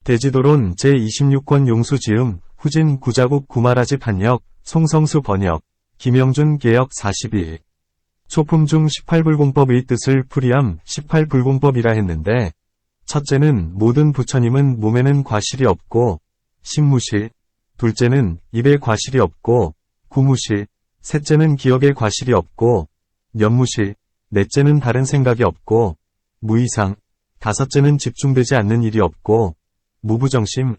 대지도론 제26권 용수지음 후진 구자국 구마라지 판역 송성수 번역 김영준 개역 42. 초품 중 18불공법의 뜻을 풀이함 18불공법이라 했는데 첫째는 모든 부처님은 몸에는 과실이 없고 식무실, 둘째는 입에 과실이 없고 구무실, 셋째는 기억에 과실이 없고 면무실, 넷째는 다른 생각이 없고 무이상, 다섯째는 집중되지 않는 일이 없고 무부정심,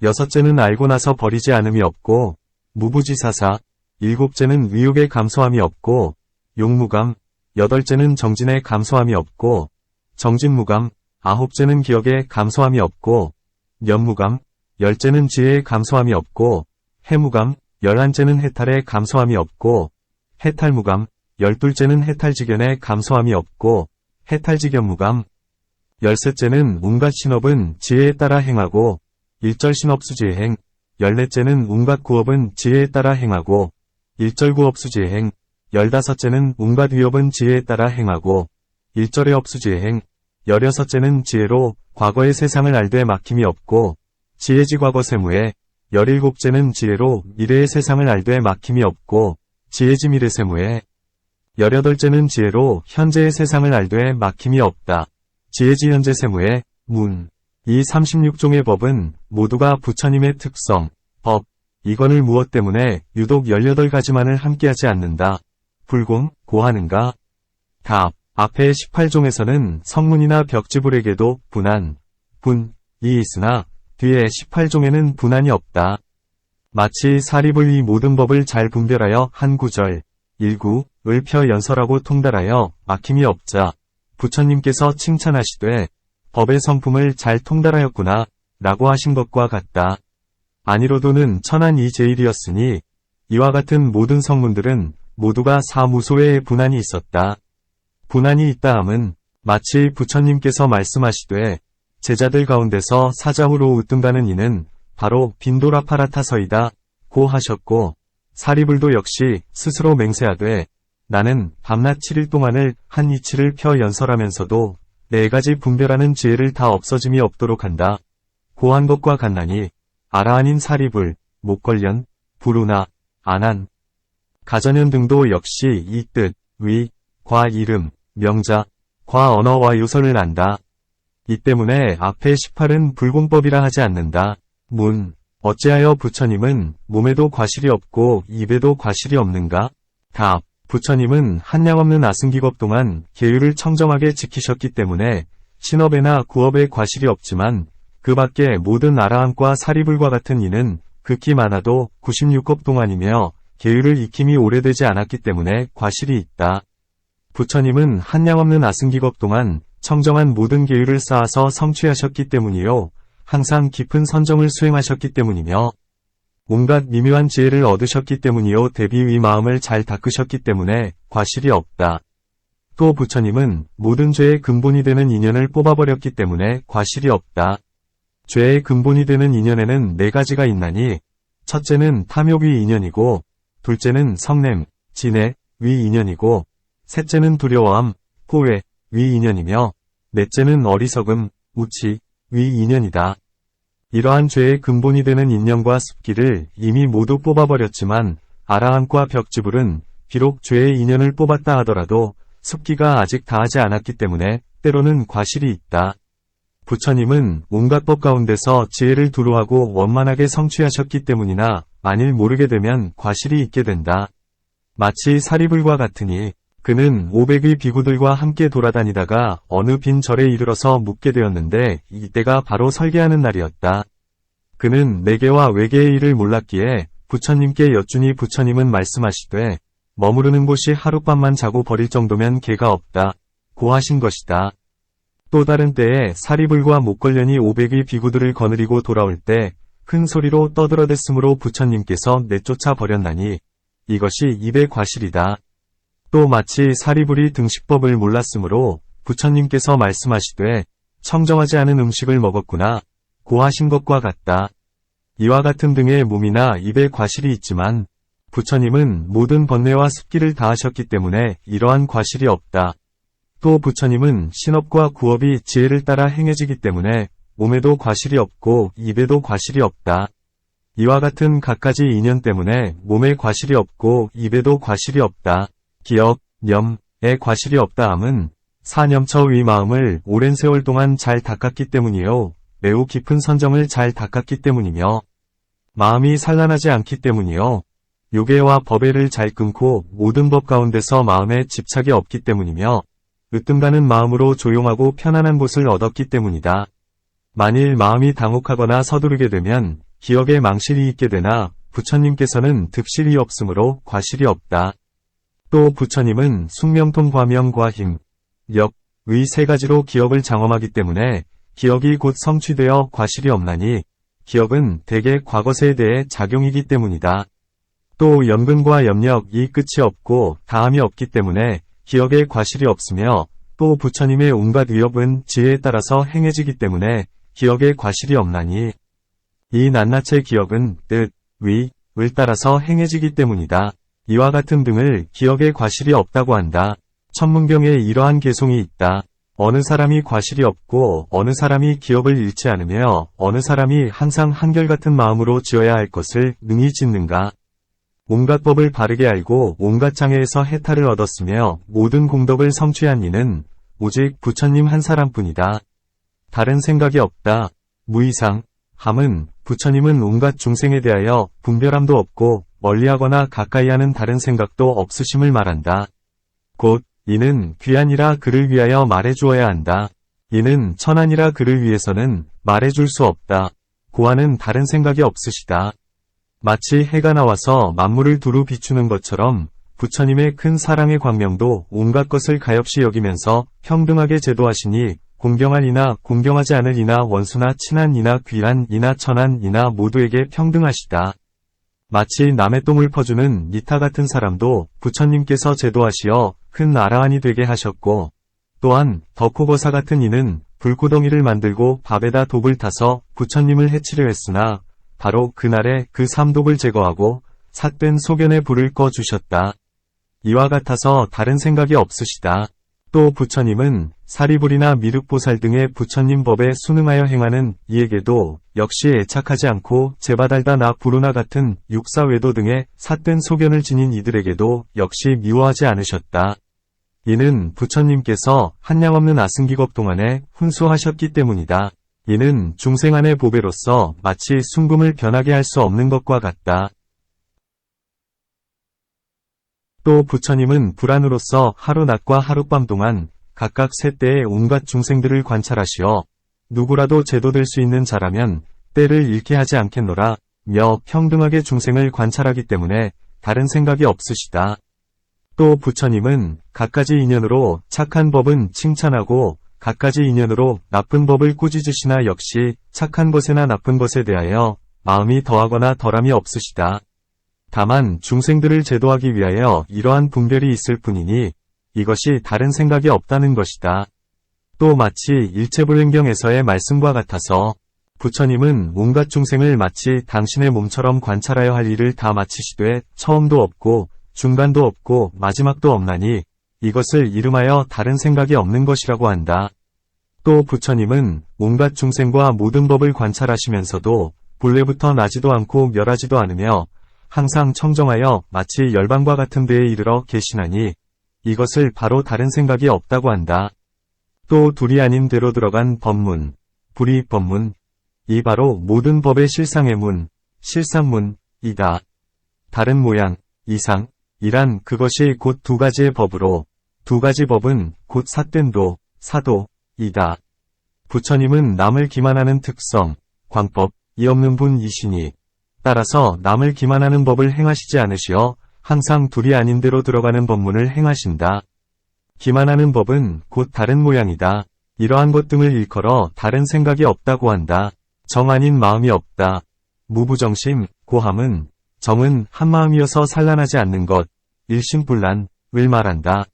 여섯째는 알고 나서 버리지 않음이 없고 무부지사사, 일곱째는 위욕에 감소함이 없고 용무감, 여덟째는 정진에 감소함이 없고 정진무감, 아홉째는 기억에 감소함이 없고 면무감, 열째는 지혜에 감소함이 없고 해무감, 열한째는 해탈에 감소함이 없고 해탈무감, 열둘째는 해탈지견에 감소함이 없고 해탈지견무감, 열셋째는 온갖 신업은 지혜에 따라 행하고 일절신업수지행, 열넷째는 온갖 구업은 지혜에 따라 행하고 일절구업수지행, 열다섯째는 온갖 위업은 지혜에 따라 행하고 일절의 업수지행, 열여섯째는 지혜로 과거의 세상을 알되 막힘이 없고 지혜지 과거 세무에, 열일곱째는 지혜로 미래의 세상을 알되 막힘이 없고 지혜지 미래 세무에, 열여덟째는 지혜로 현재의 세상을 알되 막힘이 없다. 지혜지 현재 세무에, 문. 이 36종의 법은 모두가 부처님의 특성, 법, 이건을 무엇 때문에 유독 18가지만을 함께하지 않는다. 불공, 고하는가? 답. 앞에 18종에서는 성문이나 벽지불에게도 분한, 분이 있으나 뒤에 18종에는 분한이 없다. 마치 사리불 이 모든 법을 잘 분별하여 한 구절, 일구을 펴 연설하고 통달하여 막힘이 없자 부처님께서 칭찬하시되 법의 성품을 잘 통달하였구나 라고 하신 것과 같다. 아니로도는 천한 이 제일이었으니 이와 같은 모든 성문들은 모두가 사무소에 분한이 있었다. 분한이 있다 함은 마치 부처님께서 말씀하시되 제자들 가운데서 사자후로 우뚱가는 이는 바로 빈도라파라타서이다 고 하셨고 사리불도 역시 스스로 맹세하되 나는 밤낮 7일 동안을 한 이치를 펴 연설하면서도 4가지 분별하는 지혜를 다 없어짐이 없도록 한다 고 한 것과 같나니 아라한인 사리불, 목걸련, 불우나, 안한, 가전현 등도 역시 이 뜻, 위, 과 이름, 명자, 과 언어와 요선을 안다. 이 때문에 앞에 18은 불공법이라 하지 않는다. 문. 어찌하여 부처님은 몸에도 과실이 없고 입에도 과실이 없는가? 답. 부처님은 한량없는 아승기법 동안 계율을 청정하게 지키셨기 때문에 신업에나 구업에 과실이 없지만 그 밖에 모든 아라함과 사리불과 같은 이는 극히 많아도 96업 동안이며 계율을 익힘이 오래되지 않았기 때문에 과실이 있다. 부처님은 한량없는 아승기법 동안 청정한 모든 계율을 쌓아서 성취하셨기 때문이요. 항상 깊은 선정을 수행하셨기 때문이며 온갖 미묘한 지혜를 얻으셨기 때문이요. 대비 위 마음을 잘 닦으셨기 때문에 과실이 없다. 또 부처님은 모든 죄의 근본이 되는 인연을 뽑아버렸기 때문에 과실이 없다. 죄의 근본이 되는 인연에는 4가지가 있나니 첫째는 탐욕의 인연이고 둘째는 성냄, 진해, 위 인연이고 셋째는 두려워함, 포회, 위 인연이며 넷째는 어리석음, 우치, 위 인연이다. 이러한 죄의 근본이 되는 인연과 습기를 이미 모두 뽑아버렸지만 아라함과 벽지불은 비록 죄의 인연을 뽑았다 하더라도 습기가 아직 다하지 않았기 때문에 때로는 과실이 있다. 부처님은 온갖 법 가운데서 지혜를 두루하고 원만하게 성취하셨기 때문이나 만일 모르게 되면 과실이 있게 된다. 마치 사리불과 같으니 그는 500의 비구들과 함께 돌아다니다가 어느 빈 절에 이르러서 묵게 되었는데 이때가 바로 설계하는 날이었다. 그는 내계와 외계의 일을 몰랐기에 부처님께 여쭈니 부처님은 말씀하시되 머무르는 곳이 하룻밤만 자고 버릴 정도면 개가 없다 고 하신 것이다. 또 다른 때에 사리불과 목걸련이 500의 비구들을 거느리고 돌아올 때 큰 소리로 떠들어댔으므로 부처님께서 내쫓아 버렸나니 이것이 입의 과실이다. 또 마치 사리불이 등식법을 몰랐으므로 부처님께서 말씀하시되 청정하지 않은 음식을 먹었구나 고 하신 것과 같다. 이와 같은 등의 몸이나 입에 과실이 있지만 부처님은 모든 번뇌와 습기를 다하셨기 때문에 이러한 과실이 없다. 또 부처님은 신업과 구업이 지혜를 따라 행해지기 때문에 몸에도 과실이 없고 입에도 과실이 없다. 이와 같은 갖가지 인연 때문에 몸에 과실이 없고 입에도 과실이 없다. 기억, 염에 과실이 없다 함은 사념처 위 마음을 오랜 세월 동안 잘 닦았기 때문이요. 매우 깊은 선정을 잘 닦았기 때문이며 마음이 산란하지 않기 때문이요. 요괴와 법애를 잘 끊고 모든 법 가운데서 마음에 집착이 없기 때문이며 으뜸가는 마음으로 조용하고 편안한 곳을 얻었기 때문이다. 만일 마음이 당혹하거나 서두르게 되면 기억에 망실이 있게 되나 부처님께서는 득실이 없으므로 과실이 없다. 또 부처님은 숙명통 과명 과힘, 역, 의 세 가지로 기억을 장엄하기 때문에 기억이 곧 성취되어 과실이 없나니 기억은 대개 과거세에 대해 작용이기 때문이다. 또 연근과 염력 이 끝이 없고 다함이 없기 때문에 기억에 과실이 없으며 또 부처님의 온갖 위협은 지혜에 따라서 행해지기 때문에 기억에 과실이 없나니 이 낱낱의 기억은 뜻, 위, 을 따라서 행해지기 때문이다. 이와 같은 등을 기억에 과실이 없다고 한다. 천문경에 이러한 개송이 있다. 어느 사람이 과실이 없고 어느 사람이 기억을 잃지 않으며 어느 사람이 항상 한결같은 마음으로 지어야 할 것을 능히 짓는가. 온갖 법을 바르게 알고 온갖 장애에서 해탈을 얻었으며 모든 공덕을 성취한 이는 오직 부처님 한 사람뿐이다. 다른 생각이 없다. 무이상, 함은 부처님은 온갖 중생에 대하여 분별함도 없고 멀리하거나 가까이하는 다른 생각도 없으심을 말한다. 곧 이는 귀한이라 그를 위하여 말해주어야 한다. 이는 천한이라 그를 위해서는 말해줄 수 없다. 고하는 다른 생각이 없으시다. 마치 해가 나와서 만물을 두루 비추는 것처럼 부처님의 큰 사랑의 광명도 온갖 것을 가엾이 여기면서 평등하게 제도하시니 공경한 이나 공경하지 않을 이나 원수나 친한 이나 귀한 이나 천한 이나 모두에게 평등하시다. 마치 남의 똥을 퍼주는 니타 같은 사람도 부처님께서 제도하시어 큰 아라한이 되게 하셨고 또한 덕호거사 같은 이는 불구덩이를 만들고 밥에다 독을 타서 부처님을 해치려 했으나 바로 그날에 그 삼독을 제거하고 삿된 소견에 불을 꺼주셨다. 이와 같아서 다른 생각이 없으시다. 또 부처님은 사리불이나 미륵보살 등의 부처님 법에 순응하여 행하는 이에게도 역시 애착하지 않고 제바달다 나 부루나 같은 육사외도 등의 삿된 소견을 지닌 이들에게도 역시 미워하지 않으셨다. 이는 부처님께서 한량없는 아승기겁 동안에 훈수하셨기 때문이다. 이는 중생안의 보배로서 마치 순금을 변하게 할 수 없는 것과 같다. 또 부처님은 불안으로서 하루낮과 하룻밤 동안 각각 세 때의 온갖 중생들을 관찰하시어 누구라도 제도될 수 있는 자라면 때를 잃게 하지 않겠노라 며 평등하게 중생을 관찰하기 때문에 다른 생각이 없으시다. 또 부처님은 갖가지 인연으로 착한 법은 칭찬하고 갖가지 인연으로 나쁜 법을 꾸짖으시나 역시 착한 것에나 나쁜 것에 대하여 마음이 더하거나 덜함이 없으시다. 다만 중생들을 제도하기 위하여 이러한 분별이 있을 뿐이니 이것이 다른 생각이 없다는 것이다. 또 마치 일체불행경에서의 말씀과 같아서 부처님은 온갖 중생을 마치 당신의 몸처럼 관찰하여 할 일을 다 마치시되 처음도 없고 중간도 없고 마지막도 없나니 이것을 이름하여 다른 생각이 없는 것이라고 한다. 또 부처님은 온갖 중생과 모든 법을 관찰하시면서도 본래부터 나지도 않고 멸하지도 않으며 항상 청정하여 마치 열반과 같은 데에 이르러 계시나니 이것을 바로 다른 생각이 없다고 한다. 또 둘이 아닌 데로 들어간 법문, 불이법문, 이 바로 모든 법의 실상의 문, 실상문이다. 다른 모양, 이상, 이란 그것이 곧 두 가지의 법으로 두 가지 법은 곧 삿된 도, 사도이다. 부처님은 남을 기만하는 특성, 광법이 없는 분이시니 따라서 남을 기만하는 법을 행하시지 않으시어 항상 둘이 아닌 데로 들어가는 법문을 행하신다. 기만하는 법은 곧 다른 모양이다. 이러한 것 등을 일컬어 다른 생각이 없다고 한다. 정 아닌 마음이 없다. 무부정심, 고함은 정은 한마음이어서 산란하지 않는 것, 일심불란을 말한다.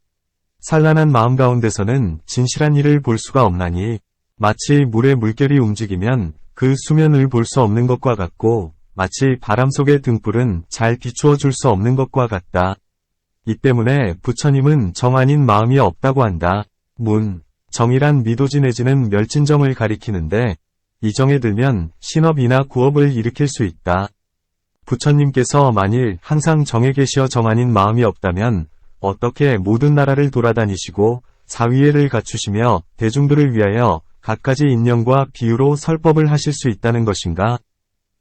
산란한 마음 가운데서는 진실한 일을 볼 수가 없나니 마치 물의 물결이 움직이면 그 수면을 볼 수 없는 것과 같고 마치 바람 속의 등불은 잘 비추어 줄 수 없는 것과 같다. 이 때문에 부처님은 정 아닌 마음이 없다고 한다. 문, 정이란 미도지 내지는 멸진정을 가리키는데 이 정에 들면 신업이나 구업을 일으킬 수 있다. 부처님께서 만일 항상 정에 계시어 정 아닌 마음이 없다면 어떻게 모든 나라를 돌아다니시고 사위애를 갖추시며 대중들을 위하여 갖가지 인연과 비유로 설법을 하실 수 있다는 것인가?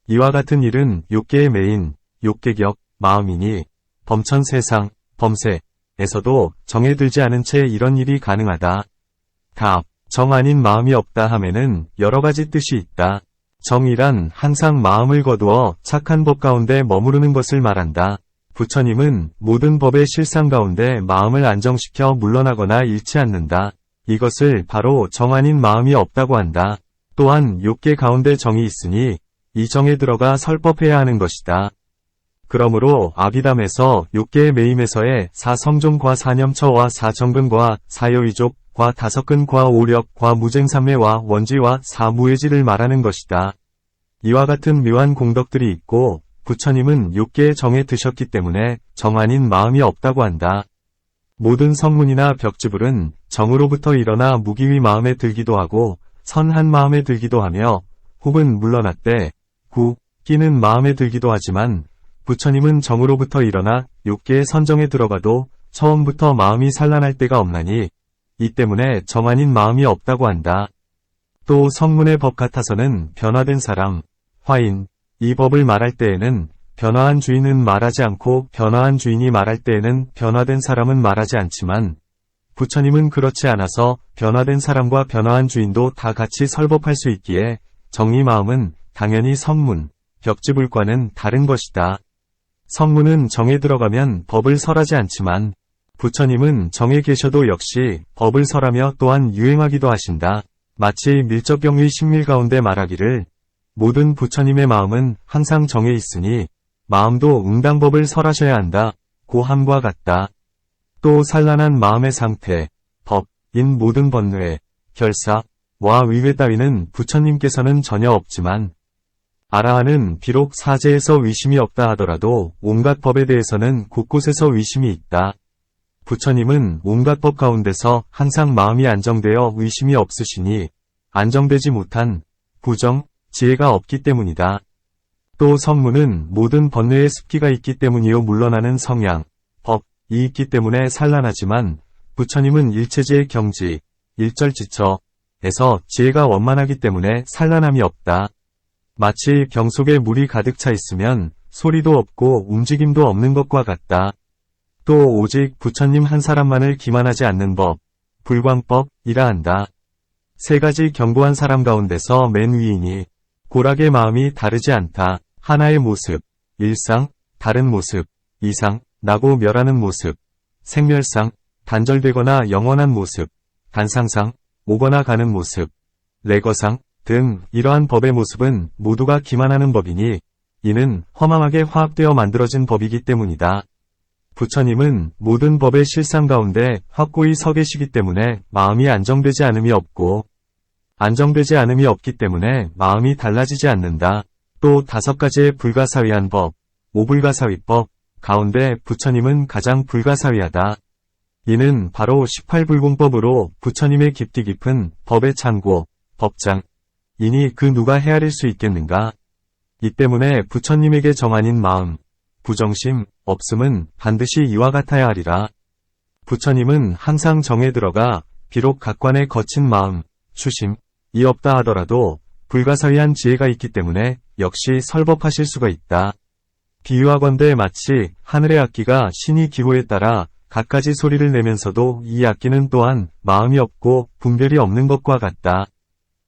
이와 같은 일은 욕계의 메인, 욕계격, 마음이니 범천 세상, 범세에서도 정에 들지 않은 채 이런 일이 가능하다. 답. 정 아닌 마음이 없다 함에는 여러 가지 뜻이 있다. 정이란 항상 마음을 거두어 착한 법 가운데 머무르는 것을 말한다. 부처님은 모든 법의 실상 가운데 마음을 안정시켜 물러나거나 잃지 않는다. 이것을 바로 정 아닌 마음이 없다고 한다. 또한 욕계 가운데 정이 있으니 이 정에 들어가 설법해야 하는 것이다. 그러므로 아비담에서 욕계의 매임에서의 사성종과 사념처와 사정근과 사여위족 과 다섯근과 오력과 무쟁삼매와 원지와 사무예지를 말하는 것이다. 이와 같은 묘한 공덕들이 있고 부처님은 욕계의 정에 드셨기 때문에 정 아닌 마음이 없다고 한다. 모든 성문이나 벽지불은 정으로부터 일어나 무기의 마음에 들기도 하고 선한 마음에 들기도 하며 혹은 물러났되 끼는 마음에 들기도 하지만 부처님은 정으로부터 일어나 욕계의 선정에 들어가도 처음부터 마음이 산란할 때가 없나니 이 때문에 정 아닌 마음이 없다고 한다. 또 성문의 법 같아서는 변화된 사람, 화인, 이 법을 말할 때에는 변화한 주인은 말하지 않고 변화한 주인이 말할 때에는 변화된 사람은 말하지 않지만 부처님은 그렇지 않아서 변화된 사람과 변화한 주인도 다 같이 설법할 수 있기에 정의 마음은 당연히 성문, 벽지불과는 다른 것이다. 성문은 정에 들어가면 법을 설하지 않지만 부처님은 정에 계셔도 역시 법을 설하며 또한 유행하기도 하신다. 마치 밀적경의 식밀 가운데 말하기를 모든 부처님의 마음은 항상 정에 있으니 마음도 응당법을 설하셔야 한다. 고함과 같다. 또 산란한 마음의 상태, 법인 모든 번뇌, 결사, 와 의회 따위는 부처님께서는 전혀 없지만 아라한은 비록 사제에서 의심이 없다 하더라도 온갖 법에 대해서는 곳곳에서 의심이 있다. 부처님은 온갖 법 가운데서 항상 마음이 안정되어 의심이 없으시니 안정되지 못한 부정, 지혜가 없기 때문이다. 또 성문은 모든 번뇌의 습기가 있기 때문이요 물러나는 성향, 법이 있기 때문에 산란하지만 부처님은 일체지의 경지, 일절지처에서 지혜가 원만하기 때문에 산란함이 없다. 마치 병 속에 물이 가득 차 있으면 소리도 없고 움직임도 없는 것과 같다. 또 오직 부처님 한 사람만을 기만하지 않는 법, 불광법이라 한다. 세 가지 견고한 사람 가운데서 맨 위이니 고락의 마음이 다르지 않다. 하나의 모습, 일상, 다른 모습, 이상, 나고 멸하는 모습, 생멸상, 단절되거나 영원한 모습, 단상상, 오거나 가는 모습, 레거상 등 이러한 법의 모습은 모두가 기만하는 법이니 이는 허망하게 화합되어 만들어진 법이기 때문이다. 부처님은 모든 법의 실상 가운데 확고히 서 계시기 때문에 마음이 안정되지 않음이 없고 안정되지 않음이 없기 때문에 마음이 달라지지 않는다. 또 다섯 가지의 불가사위한 법, 오불가사위법 가운데 부처님은 가장 불가사위하다. 이는 바로 18불공법으로 부처님의 깊디 깊은 법의 창고, 법장, 이니 그 누가 헤아릴 수 있겠는가? 이 때문에 부처님에게 정 아닌 마음, 부정심, 없음은 반드시 이와 같아야 하리라. 부처님은 항상 정에 들어가 비록 각관의 거친 마음, 추심이 없다 하더라도 불가사의한 지혜가 있기 때문에 역시 설법하실 수가 있다. 비유하건대 마치 하늘의 악기가 신이 기호에 따라 갖가지 소리를 내면서도 이 악기는 또한 마음이 없고 분별이 없는 것과 같다.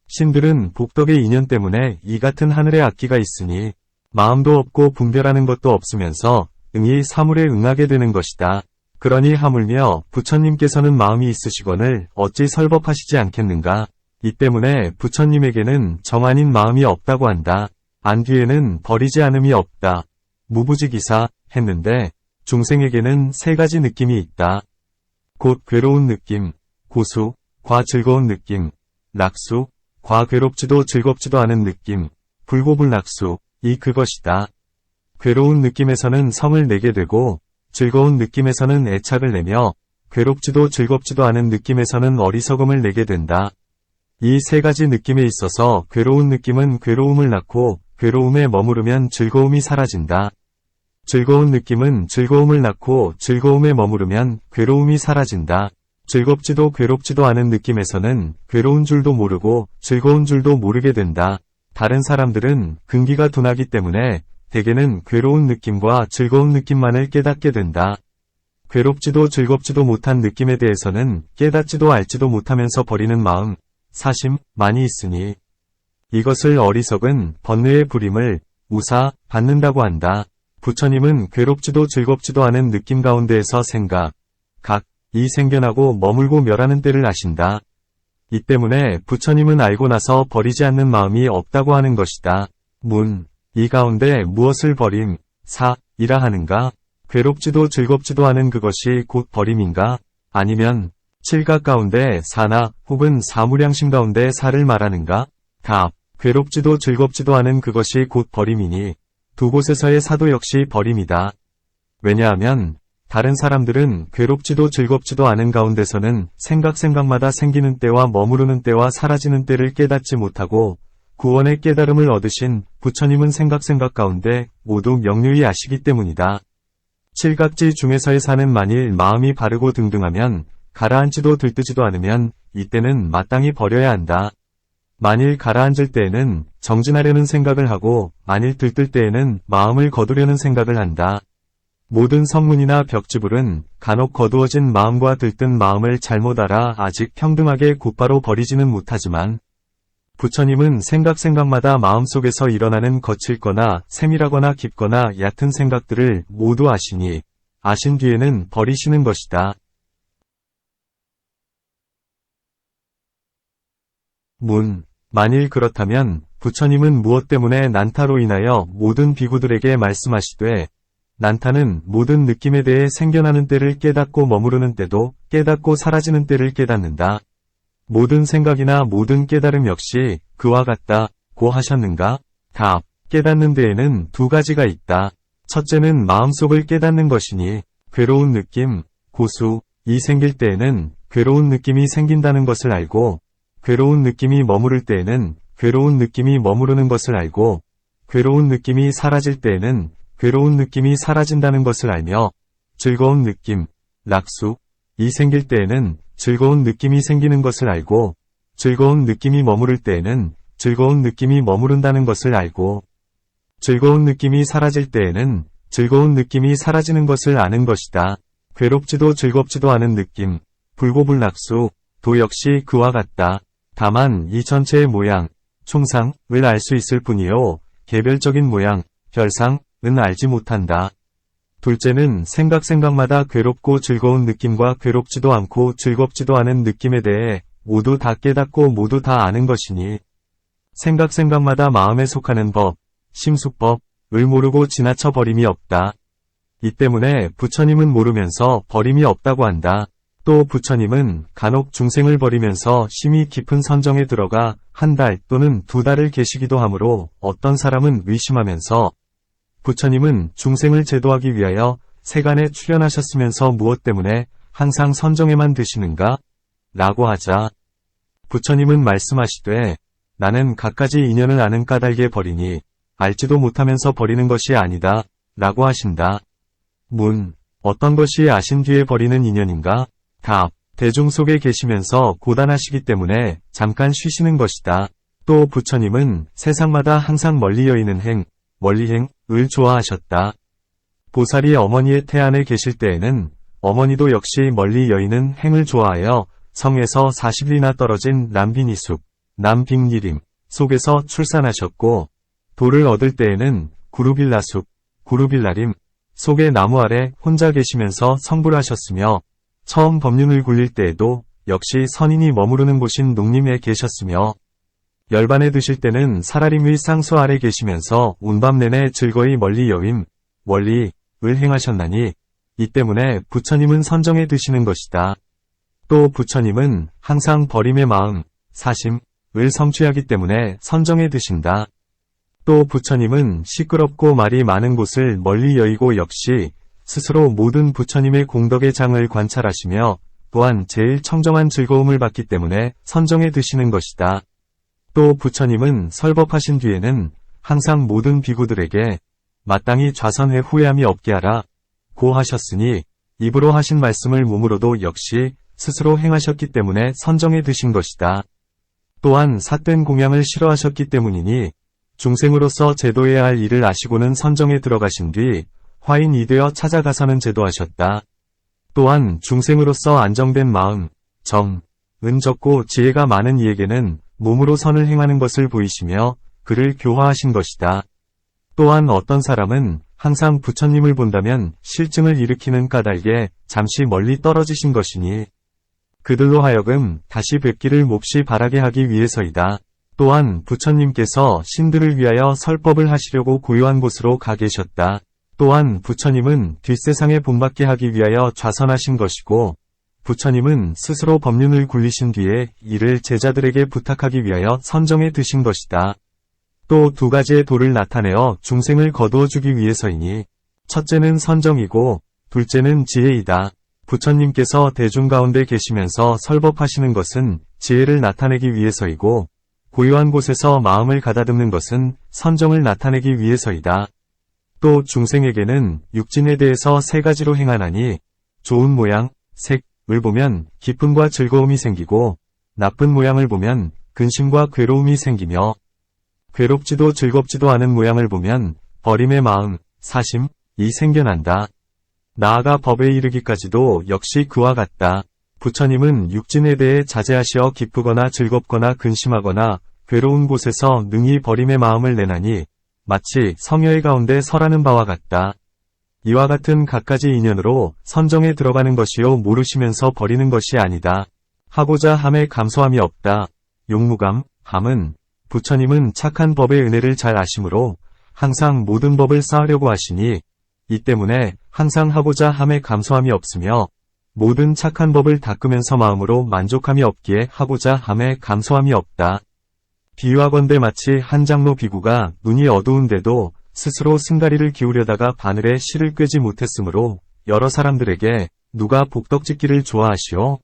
신들은 복덕의 인연 때문에 이 같은 하늘의 악기가 있으니 마음도 없고 분별하는 것도 없으면서 응이 사물에 응하게 되는 것이다. 그러니 하물며 부처님께서는 마음이 있으시거늘 어찌 설법하시지 않겠는가? 이 때문에 부처님에게는 정 아닌 마음이 없다고 한다. 안 뒤에는 버리지 않음이 없다. 무부지기사 했는데 중생에게는 세 가지 느낌이 있다. 곧 괴로운 느낌, 고수, 과 즐거운 느낌, 낙수, 과 괴롭지도 즐겁지도 않은 느낌, 불고불낙수, 이 그것이다. 괴로운 느낌에서는 성을 내게 되고 즐거운 느낌에서는 애착을 내며 괴롭지도 즐겁지도 않은 느낌에서는 어리석음을 내게 된다. 이 세 가지 느낌에 있어서 괴로운 느낌은 괴로움을 낳고 괴로움에 머무르면 즐거움이 사라진다. 즐거운 느낌은 즐거움을 낳고 즐거움에 머무르면 괴로움이 사라진다. 즐겁지도 괴롭지도 않은 느낌에서는 괴로운 줄도 모르고 즐거운 줄도 모르게 된다. 다른 사람들은 근기가 둔하기 때문에 대개는 괴로운 느낌과 즐거운 느낌만을 깨닫게 된다. 괴롭지도 즐겁지도 못한 느낌에 대해서는 깨닫지도 알지도 못하면서 버리는 마음, 사심, 많이 있으니 이것을 어리석은 번뇌의 부림을 우사, 받는다고 한다. 부처님은 괴롭지도 즐겁지도 않은 느낌 가운데에서 생각, 이 생겨나고 머물고 멸하는 때를 아신다. 이 때문에 부처님은 알고 나서 버리지 않는 마음이 없다고 하는 것이다. 이 가운데 무엇을 버림, 이라 하는가? 괴롭지도 즐겁지도 않은 그것이 곧 버림인가? 아니면 칠각 가운데 사나 혹은 사무량심 가운데 사를 말하는가? 답. 괴롭지도 즐겁지도 않은 그것이 곧 버림이니 두 곳에서의 사도 역시 버림이다. 왜냐하면 다른 사람들은 괴롭지도 즐겁지도 않은 가운데서는 생각마다 생기는 때와 머무르는 때와 사라지는 때를 깨닫지 못하고 구원의 깨달음을 얻으신 부처님은 생각 가운데 모두 명료히 아시기 때문이다. 칠각지 중에서의 사는 만일 마음이 바르고 등등하면 가라앉지도 들뜨지도 않으면 이때는 마땅히 버려야 한다. 만일 가라앉을 때에는 정진하려는 생각을 하고 만일 들뜰 때에는 마음을 거두려는 생각을 한다. 모든 성문이나 벽지불은 간혹 거두어진 마음과 들뜬 마음을 잘못 알아 아직 평등하게 곧바로 버리지는 못하지만 부처님은 생각마다 마음속에서 일어나는 거칠거나 세밀하거나 깊거나 얕은 생각들을 모두 아시니 아신 뒤에는 버리시는 것이다. 만일 그렇다면 부처님은 무엇 때문에 난타로 인하여 모든 비구들에게 말씀하시되 난타는 모든 느낌에 대해 생겨나는 때를 깨닫고 머무르는 때도 깨닫고 사라지는 때를 깨닫는다. 모든 생각이나 모든 깨달음 역시 그와 같다고 하셨는가? 답. 깨닫는 데에는 두 가지가 있다. 첫째는 마음속을 깨닫는 것이니 괴로운 느낌, 이 생길 때에는 괴로운 느낌이 생긴다는 것을 알고 괴로운 느낌이 머무를 때에는 괴로운 느낌이 머무르는 것을 알고 괴로운 느낌이 사라질 때에는 괴로운 느낌이 사라진다는 것을 알며 즐거운 느낌, 이 생길 때에는 즐거운 느낌이 생기는 것을 알고 즐거운 느낌이 머무를 때에는 즐거운 느낌이 머무른다는 것을 알고 즐거운 느낌이 사라질 때에는 즐거운 느낌이 사라지는 것을 아는 것이다. 괴롭지도 즐겁지도 않은 느낌, 불고불락수,도 역시 그와 같다. 다만 이 전체의 모양, 총상을 알 수 있을 뿐이요 개별적인 모양, 별상은 알지 못한다. 둘째는 생각마다 괴롭고 즐거운 느낌과 괴롭지도 않고 즐겁지도 않은 느낌에 대해 모두 다 깨닫고 모두 다 아는 것이니 생각마다 마음에 속하는 법, 심수법을 모르고 지나쳐 버림이 없다. 이 때문에 부처님은 모르면서 버림이 없다고 한다. 또 부처님은 간혹 중생을 버리면서 심히 깊은 선정에 들어가 한 달 또는 두 달을 계시기도 하므로 어떤 사람은 의심하면서 부처님은 중생을 제도하기 위하여 세간에 출현하셨으면서 무엇 때문에 항상 선정에만 드시는가? 라고 하자 부처님은 말씀하시되 나는 갖가지 인연을 아는 까닭에 버리니 알지도 못하면서 버리는 것이 아니다. 라고 하신다. 어떤 것이 아신 뒤에 버리는 인연인가? 답. 대중 속에 계시면서 고단하시기 때문에 잠깐 쉬시는 것이다. 또 부처님은 세상마다 항상 멀리 여의는 멀리행을 좋아하셨다. 보살이 어머니의 태안에 계실 때에는 어머니도 역시 멀리 여의는 행을 좋아하여 성에서 40리나 떨어진 남빈이숲, 남빅리림 속에서 출산하셨고 도를 얻을 때에는 구루빌라숲, 구루빌라림 속의 나무 아래 혼자 계시면서 성불하셨으며 처음 법륜을 굴릴 때에도 역시 선인이 머무르는 곳인 농림에 계셨으며 열반에 드실 때는 사라림의 쌍수 아래 계시면서 온밤 내내 즐거이 멀리 여임, 원리을 행하셨나니 이 때문에 부처님은 선정에 드시는 것이다. 또 부처님은 항상 버림의 마음, 사심을 성취하기 때문에 선정에 드신다. 또 부처님은 시끄럽고 말이 많은 곳을 멀리 여의고 역시 스스로 모든 부처님의 공덕의 장을 관찰하시며 또한 제일 청정한 즐거움을 받기 때문에 선정해 드시는 것이다. 또 부처님은 설법하신 뒤에는 항상 모든 비구들에게 마땅히 좌선해 후회함이 없게 하라 고 하셨으니 입으로 하신 말씀을 몸으로도 역시 스스로 행하셨기 때문에 선정해 드신 것이다. 또한 삿된 공양을 싫어하셨기 때문이니 중생으로서 제도해야 할 일을 아시고는 선정에 들어가신 뒤 화인이 되어 찾아가서는 제도하셨다. 또한 중생으로서 안정된 마음, 정, 은 적고 지혜가 많은 이에게는 몸으로 선을 행하는 것을 보이시며 그를 교화하신 것이다. 또한 어떤 사람은 항상 부처님을 본다면 실증을 일으키는 까닭에 잠시 멀리 떨어지신 것이니 그들로 하여금 다시 뵙기를 몹시 바라게 하기 위해서이다. 또한 부처님께서 신들을 위하여 설법을 하시려고 고요한 곳으로 가 계셨다. 또한 부처님은 뒷세상에 본받게 하기 위하여 좌선하신 것이고 부처님은 스스로 법륜을 굴리신 뒤에 이를 제자들에게 부탁하기 위하여 선정해 드신 것이다. 또 두 가지의 도를 나타내어 중생을 거두어 주기 위해서이니 첫째는 선정이고 둘째는 지혜이다. 부처님께서 대중 가운데 계시면서 설법하시는 것은 지혜를 나타내기 위해서이고 고요한 곳에서 마음을 가다듬는 것은 선정을 나타내기 위해서이다. 또 중생에게는 육진에 대해서 세 가지로 행하나니 좋은 모양, 색을 보면 기쁨과 즐거움이 생기고 나쁜 모양을 보면 근심과 괴로움이 생기며 괴롭지도 즐겁지도 않은 모양을 보면 버림의 마음, 사심이 생겨난다. 나아가 법에 이르기까지도 역시 그와 같다. 부처님은 육진에 대해 자제하시어 기쁘거나 즐겁거나 근심하거나 괴로운 곳에서 능히 버림의 마음을 내나니 마치 성여의 가운데 설하는 바와 같다. 이와 같은 갖가지 인연으로 선정에 들어가는 것이요 모르시면서 버리는 것이 아니다. 하고자 함에 감소함이 없다. 용무감, 함은 부처님은 착한 법의 은혜를 잘 아심으로 항상 모든 법을 쌓으려고 하시니 이 때문에 항상 하고자 함에 감소함이 없으며 모든 착한 법을 닦으면서 마음으로 만족함이 없기에 하고자 함에 감소함이 없다. 비유하건대 마치 한 장로 비구가 눈이 어두운데도 스스로 승가리를 기울여다가 바늘에 실을 꿰지 못했으므로 여러 사람들에게 누가 복덕짓기를 좋아하시오?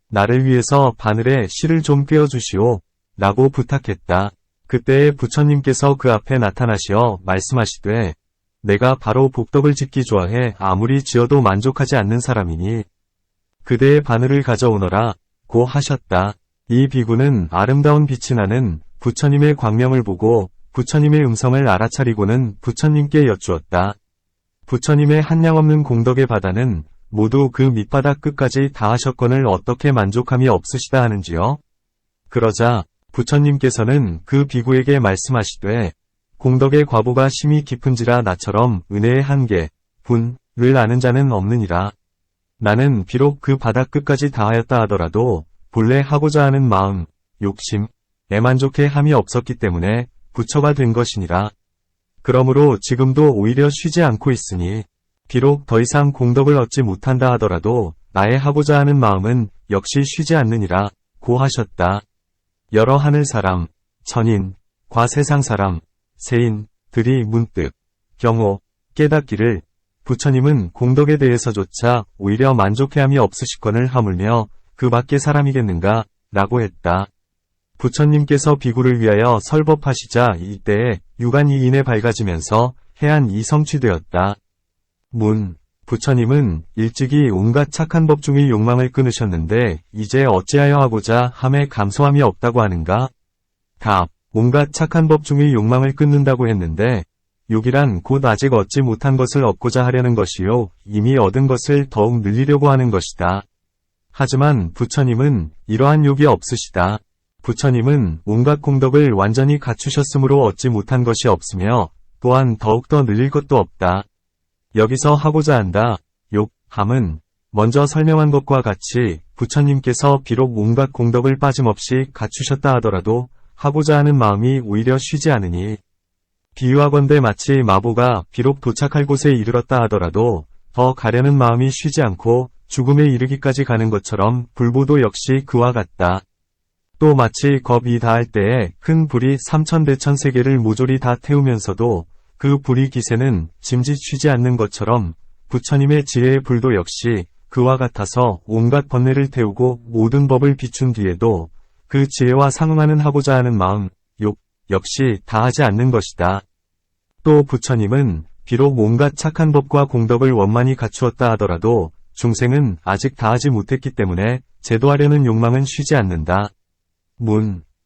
나를 위해서 바늘에 실을 좀 꿰어주시오. 라고 부탁했다. 그때에 부처님께서 그 앞에 나타나시어 말씀하시되 내가 바로 복덕을 짓기 좋아해 아무리 지어도 만족하지 않는 사람이니 그대의 바늘을 가져오너라 고 하셨다. 이 비구는 아름다운 빛이 나는 부처님의 광명을 보고 부처님의 음성을 알아차리고는 부처님께 여쭈었다. 부처님의 한량없는 공덕의 바다는 모두 그 밑바닥 끝까지 다 하셨거늘 어떻게 만족함이 없으시다 하는지요? 그러자 부처님께서는 그 비구에게 말씀하시되 공덕의 과보가 심히 깊은지라 나처럼 은혜의 한계, 분을 아는 자는 없느니라. 나는 비록 그 바닥 끝까지 다하였다 하더라도 본래 하고자 하는 마음, 욕심에 만족해 함이 없었기 때문에 부처가 된 것이니라. 그러므로 지금도 오히려 쉬지 않고 있으니 비록 더 이상 공덕을 얻지 못한다 하더라도 나의 하고자 하는 마음은 역시 쉬지 않느니라 고 하셨다. 여러 하늘 사람, 천인, 과 세상 사람, 세인들이 문득 경호 깨닫기를 부처님은 공덕에 대해서조차 오히려 만족해함이 없으시거늘 하물며 그 밖의 사람이겠는가 라고 했다. 부처님께서 비구를 위하여 설법하시자 이때에 유관이 인에 밝아지면서 해안이 성취되었다. 부처님은 일찍이 온갖 착한 법 중의 욕망을 끊으셨는데 이제 어찌하여 하고자 함에 감소함이 없다고 하는가? 답. 온갖 착한 법 중의 욕망을 끊는다고 했는데 욕이란 곧 아직 얻지 못한 것을 얻고자 하려는 것이요 이미 얻은 것을 더욱 늘리려고 하는 것이다. 하지만 부처님은 이러한 욕이 없으시다. 부처님은 온갖 공덕을 완전히 갖추셨으므로 얻지 못한 것이 없으며 또한 더욱더 늘릴 것도 없다. 여기서 하고자 한다. 함은 먼저 설명한 것과 같이 부처님께서 비록 온갖 공덕을 빠짐없이 갖추셨다 하더라도 하고자 하는 마음이 오히려 쉬지 않으니 비유하건대 마치 마보가 비록 도착할 곳에 이르렀다 하더라도 더 가려는 마음이 쉬지 않고 죽음에 이르기까지 가는 것처럼 불보도 역시 그와 같다. 또 마치 겁이 다할 때에 큰 불이 삼천대천 세계를 모조리 다 태우면서도 그 불이 기세는 짐짓 쉬지 않는 것처럼 부처님의 지혜의 불도 역시 그와 같아서 온갖 번뇌를 태우고 모든 법을 비춘 뒤에도 그 지혜와 상응하는 하고자 하는 마음, 욕, 역시 다하지 않는 것이다. 또 부처님은 비록 온갖 착한 법과 공덕을 원만히 갖추었다 하더라도 중생은 아직 다하지 못했기 때문에 제도하려는 욕망은 쉬지 않는다.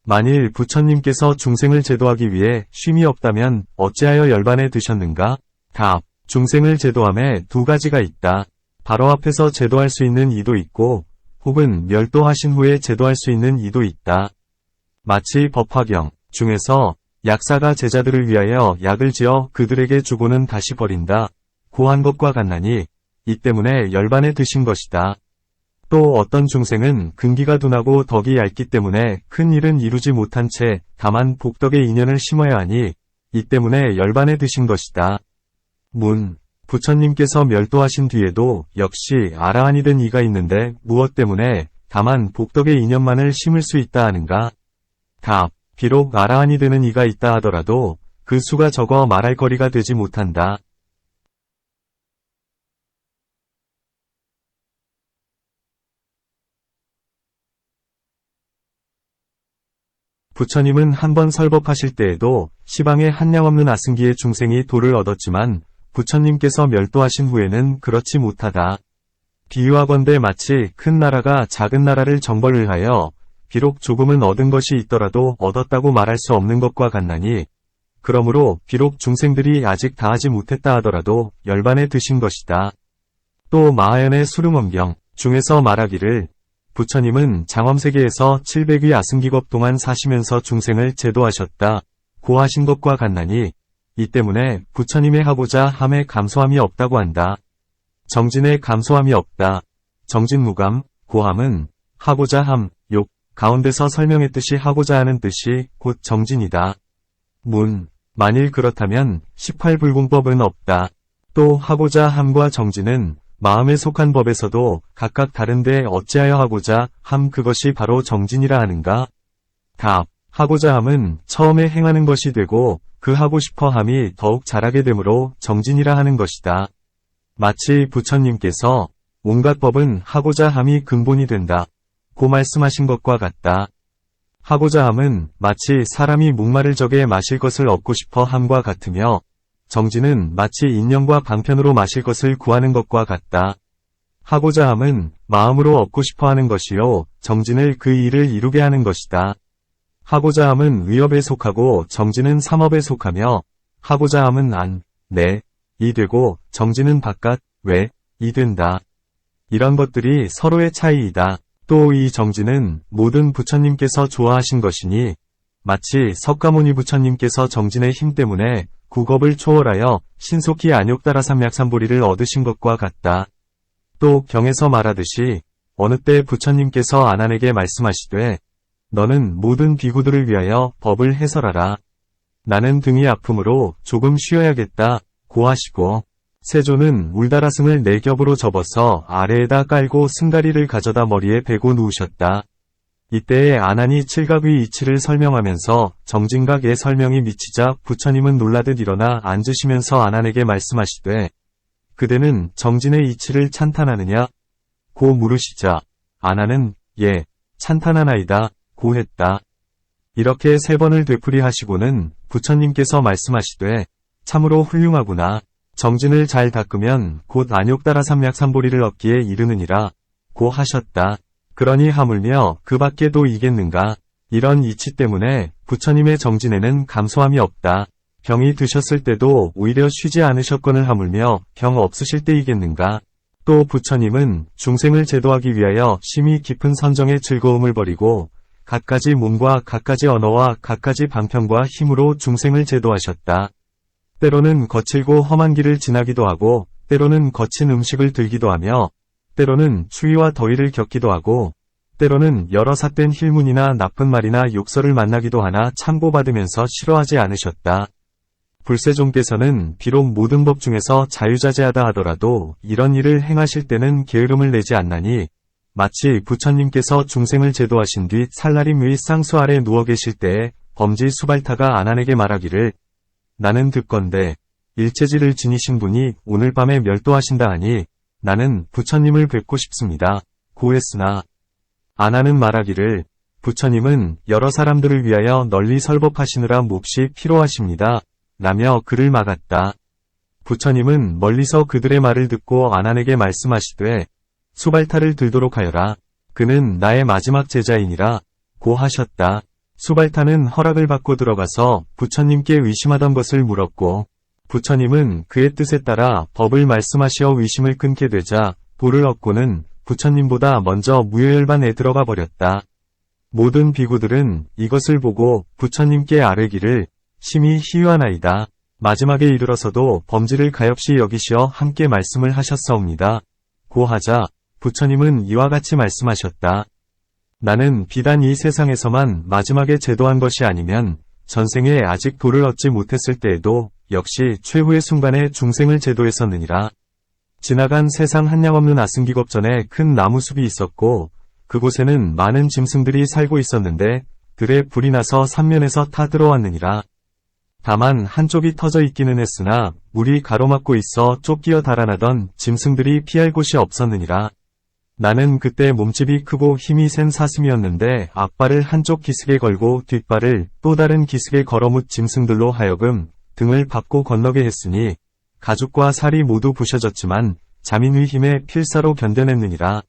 만일 부처님께서 중생을 제도하기 위해 쉼이 없다면 어찌하여 열반에 드셨는가? 답. 중생을 제도함에 두 가지가 있다. 바로 앞에서 제도할 수 있는 이도 있고 혹은 멸도하신 후에 제도할 수 있는 이도 있다. 마치 법화경 중에서 약사가 제자들을 위하여 약을 지어 그들에게 주고는 다시 버린다. 고한 것과 같나니 이 때문에 열반에 드신 것이다. 또 어떤 중생은 근기가 둔하고 덕이 얇기 때문에 큰 일은 이루지 못한 채 다만 복덕의 인연을 심어야 하니 이 때문에 열반에 드신 것이다. 부처님께서 멸도하신 뒤에도 역시 아라한이 된 이가 있는데 무엇 때문에 다만 복덕의 인연만을 심을 수 있다 하는가? 답. 비록 아라한이 되는 이가 있다 하더라도 그 수가 적어 말할 거리가 되지 못한다. 부처님은 한번 설법하실 때에도 시방에 한량없는 아승기의 중생이 도를 얻었지만 부처님께서 멸도하신 후에는 그렇지 못하다. 비유하건대 마치 큰 나라가 작은 나라를 정벌하여 비록 조금은 얻은 것이 있더라도 얻었다고 말할 수 없는 것과 같나니 그러므로 비록 중생들이 아직 다하지 못했다 하더라도 열반에 드신 것이다. 또 마하연의 수릉엄경 중에서 말하기를 부처님은 장엄세계에서 700위 아승기겁 동안 사시면서 중생을 제도하셨다. 고 하신 것과 같나니 이 때문에 부처님의 하고자 함에 감소함이 없다고 한다. 정진에 감소함이 없다. 정진무감, 고함은 하고자 함, 욕, 가운데서 설명했듯이 하고자 하는 뜻이 곧 정진이다. 만일 그렇다면 18불공법은 없다. 또 하고자 함과 정진은 마음에 속한 법에서도 각각 다른데 어찌하여 하고자 함 그것이 바로 정진이라 하는가? 답. 하고자 함은 처음에 행하는 것이 되고 그 하고 싶어 함이 더욱 잘하게 되므로 정진이라 하는 것이다. 마치 부처님께서 온갖 법은 하고자 함이 근본이 된다. 고 말씀하신 것과 같다. 하고자 함은 마치 사람이 목마를 적에 마실 것을 얻고 싶어 함과 같으며 정진은 마치 인연과 방편으로 마실 것을 구하는 것과 같다. 하고자 함은 마음으로 얻고 싶어 하는 것이요 정진을 그 일을 이루게 하는 것이다. 하고자 함은 위업에 속하고 정진은 삼업에 속하며 하고자 함은 안, 내, 이 되고 정진은 바깥, 외, 이 된다. 이런 것들이 서로의 차이이다. 또 이 정진은 모든 부처님께서 좋아하신 것이니 마치 석가모니 부처님께서 정진의 힘 때문에 구겁을 초월하여 신속히 안욕다라삼약삼보리를 얻으신 것과 같다. 또 경에서 말하듯이 어느 때 부처님께서 아난에게 말씀하시되 너는 모든 비구들을 위하여 법을 해설하라. 나는 등이 아프므로 조금 쉬어야겠다. 고 하시고 세조는 울다라승을 4겹으로 접어서 아래에다 깔고 승가리를 가져다 머리에 베고 누우셨다. 이때에 아난이 칠각의 이치를 설명하면서 정진각의 설명이 미치자 부처님은 놀라듯 일어나 앉으시면서 아난에게 말씀하시되 그대는 정진의 이치를 찬탄하느냐? 고 물으시자 아난은 예, 찬탄하나이다. 고 했다. 이렇게 3번을 되풀이하시고는 부처님께서 말씀하시되 참으로 훌륭하구나. 정진을 잘 닦으면 곧 안욕다라삼약삼보리를 얻기에 이르느니라. 고 하셨다. 그러니 하물며 그 밖에도 이겠는가. 이런 이치 때문에 부처님의 정진에는 감소함이 없다. 병이 드셨을 때도 오히려 쉬지 않으셨거늘 하물며 병 없으실 때이겠는가. 또 부처님은 중생을 제도하기 위하여 심히 깊은 선정의 즐거움을 버리고 갖가지 몸과 갖가지 언어와 갖가지 방편과 힘으로 중생을 제도하셨다. 때로는 거칠고 험한 길을 지나기도 하고 때로는 거친 음식을 들기도 하며 때로는 추위와 더위를 겪기도 하고 때로는 여러 삿된 힐문이나 나쁜 말이나 욕설을 만나기도 하나 참고받으면서 싫어하지 않으셨다. 불세종께서는 비록 모든 법 중에서 자유자재하다 하더라도 이런 일을 행하실 때는 게으름을 내지 않나니 마치 부처님께서 중생을 제도하신 뒤 살라림 의 쌍수 아래 누워 계실 때에 범지 수발타가 아난에게 말하기를 나는 듣건대 일체지를 지니신 분이 오늘 밤에 멸도하신다 하니 나는 부처님을 뵙고 싶습니다. 고했으나 아나는 말하기를 부처님은 여러 사람들을 위하여 널리 설법하시느라 몹시 피로하십니다. 라며 그를 막았다. 부처님은 멀리서 그들의 말을 듣고 아난에게 말씀하시되 수발타를 들도록 하여라. 그는 나의 마지막 제자이니라 고 하셨다. 수발타는 허락을 받고 들어가서 부처님께 의심하던 것을 물었고 부처님은 그의 뜻에 따라 법을 말씀하시어 의심을 끊게 되자 도를 얻고는 부처님보다 먼저 무효열반에 들어가 버렸다. 모든 비구들은 이것을 보고 부처님께 아뢰기를 심히 희유하나이다. 마지막에 이르러서도 범지를 가엾이 여기시어 함께 말씀을 하셨사옵니다. 고 하자 부처님은 이와 같이 말씀하셨다. 나는 비단 이 세상에서만 마지막에 제도한 것이 아니면 전생에 아직 도를 얻지 못했을 때에도 역시 최후의 순간에 중생을 제도했었느니라. 지나간 세상 한량없는 아승기겁 전에 큰 나무숲이 있었고 그곳에는 많은 짐승들이 살고 있었는데 들에 불이 나서 삼면에서 타들어왔느니라. 다만 한쪽이 터져 있기는 했으나 물이 가로막고 있어 쫓기어 달아나던 짐승들이 피할 곳이 없었느니라. 나는 그때 몸집이 크고 힘이 센 사슴이었는데 앞발을 한쪽 기슭에 걸고 뒷발을 또 다른 기슭에 걸어묻 짐승들로 하여금 등을 밟고 건너게 했으니 가죽과 살이 모두 부셔졌지만 자민의 힘에 필사로 견뎌냈느니라.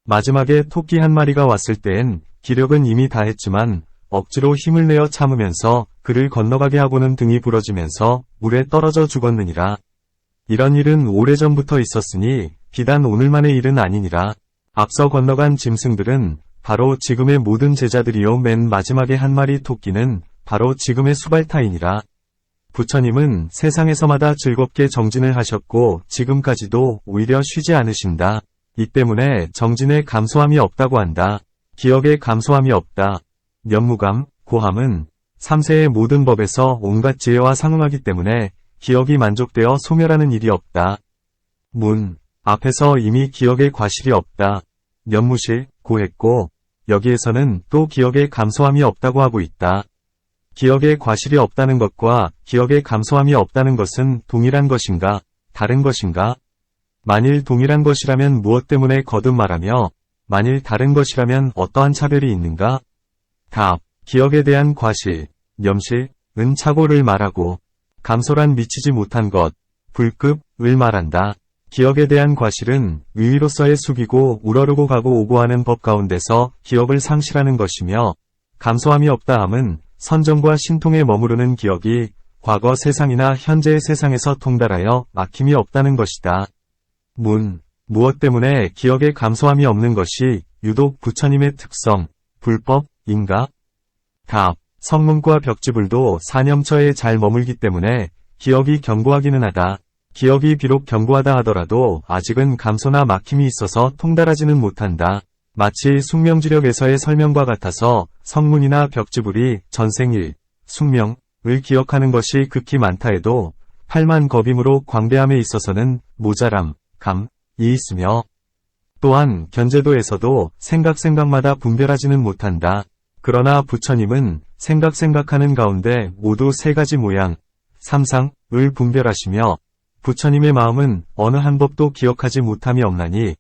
마지막에 토끼 한 마리가 왔을 때엔 기력은 이미 다했지만 억지로 힘을 내어 참으면서 그를 건너가게 하고는 등이 부러지면서 물에 떨어져 죽었느니라. 이런 일은 오래전부터 있었으니 비단 오늘만의 일은 아니니라. 앞서 건너간 짐승들은 바로 지금의 모든 제자들이요 맨 마지막에 한 마리 토끼는 바로 지금의 수발타이니라. 부처님은 세상에서마다 즐겁게 정진을 하셨고 지금까지도 오히려 쉬지 않으신다. 이 때문에 정진에 감소함이 없다고 한다. 기억에 감소함이 없다. 면무감, 고함은 3세의 모든 법에서 온갖 지혜와 상응하기 때문에 기억이 만족되어 소멸하는 일이 없다. 문, 앞에서 이미 기억의 과실이 없다. 면무실, 고했고 여기에서는 또 기억의 감소함이 없다고 하고 있다. 기억의 과실이 없다는 것과 기억의 감소함이 없다는 것은 동일한 것인가, 다른 것인가? 만일 동일한 것이라면 무엇 때문에 거듭 말하며 만일 다른 것이라면 어떠한 차별이 있는가? 답. 기억에 대한 과실, 염실,은 착오를 말하고 감소란 미치지 못한 것, 불급을 말한다. 기억에 대한 과실은 위위로서의 숙이고 우러르고 가고 오고 하는 법 가운데서 기억을 상실하는 것이며 감소함이 없다 함은 선정과 신통에 머무르는 기억이 과거 세상이나 현재의 세상에서 통달하여 막힘이 없다는 것이다. 문. 무엇 때문에 기억에 감소함이 없는 것이 유독 부처님의 특성, 불법인가? 답. 성문과 벽지불도 사념처에 잘 머물기 때문에 기억이 견고하기는 하다. 기억이 비록 견고하다 하더라도 아직은 감소나 막힘이 있어서 통달하지는 못한다. 마치 숙명지력에서의 설명과 같아서 성문이나 벽지불이 전생일, 숙명을 기억하는 것이 극히 많다 해도 팔만 겁임으로 광대함에 있어서는 모자람, 감이 있으며 또한 견제도에서도 생각마다 분별하지는 못한다. 그러나 부처님은 생각하는 가운데 모두 세 가지 모양, 삼상을 분별하시며 부처님의 마음은 어느 한 법도 기억하지 못함이 없나니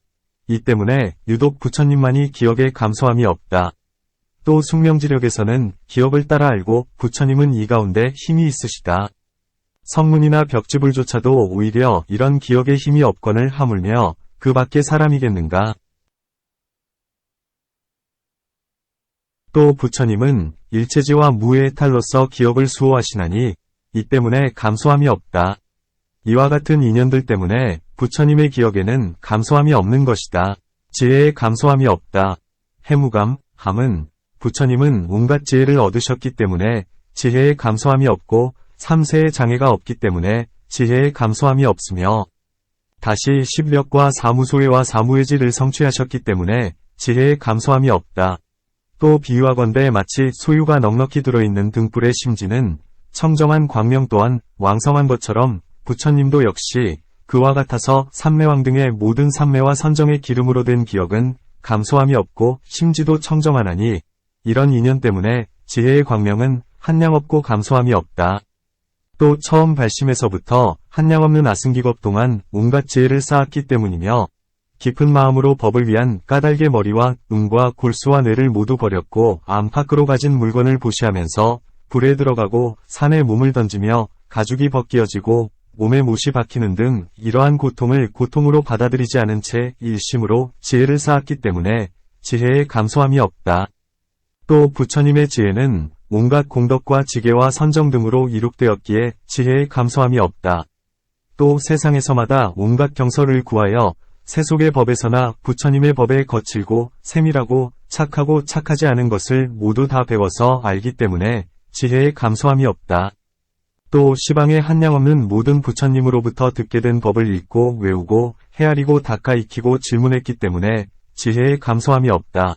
이 때문에 유독 부처님만이 기억에 감소함이 없다. 또 숙명지력에서는 기억을 따라 알고 부처님은 이 가운데 힘이 있으시다. 성문이나 벽지불조차도 오히려 이런 기억에 힘이 없건을 하물며 그 밖의 사람이겠는가. 또 부처님은 일체지와 무의 탈로서 기억을 수호하시나니 이 때문에 감소함이 없다. 이와 같은 인연들 때문에 부처님의 기억에는 감소함이 없는 것이다. 지혜에 감소함이 없다. 해무감, 함은 부처님은 온갖 지혜를 얻으셨기 때문에 지혜에 감소함이 없고 삼세의 장애가 없기 때문에 지혜에 감소함이 없으며 다시 십력과 사무소외와 사무의지를 성취하셨기 때문에 지혜에 감소함이 없다. 또 비유하건대 마치 소유가 넉넉히 들어있는 등불의 심지는 청정한 광명 또한 왕성한 것처럼 부처님도 역시 그와 같아서 삼매왕 등의 모든 삼매와 선정의 기름으로 된 기억은 감소함이 없고 심지도 청정하나니 이런 인연 때문에 지혜의 광명은 한량없고 감소함이 없다. 또 처음 발심에서부터 한량없는 아승기겁 동안 온갖 지혜를 쌓았기 때문이며 깊은 마음으로 법을 위한 까닭의 머리와 음과 골수와 뇌를 모두 버렸고 안팎으로 가진 물건을 보시하면서 불에 들어가고 산에 몸을 던지며 가죽이 벗겨지고 몸에 못이 박히는 등 이러한 고통을 고통으로 받아들이지 않은 채 일심으로 지혜를 쌓았기 때문에 지혜에 감소함이 없다. 또 부처님의 지혜는 온갖 공덕과 지계와 선정 등으로 이룩되었기에 지혜에 감소함이 없다. 또 세상에서마다 온갖 경서를 구하여 세속의 법에서나 부처님의 법에 거칠고 세밀하고 착하고 착하지 않은 것을 모두 다 배워서 알기 때문에 지혜에 감소함이 없다. 또 시방에 한량없는 모든 부처님으로부터 듣게 된 법을 읽고 외우고 헤아리고 닦아 익히고 질문했기 때문에 지혜에 감소함이 없다.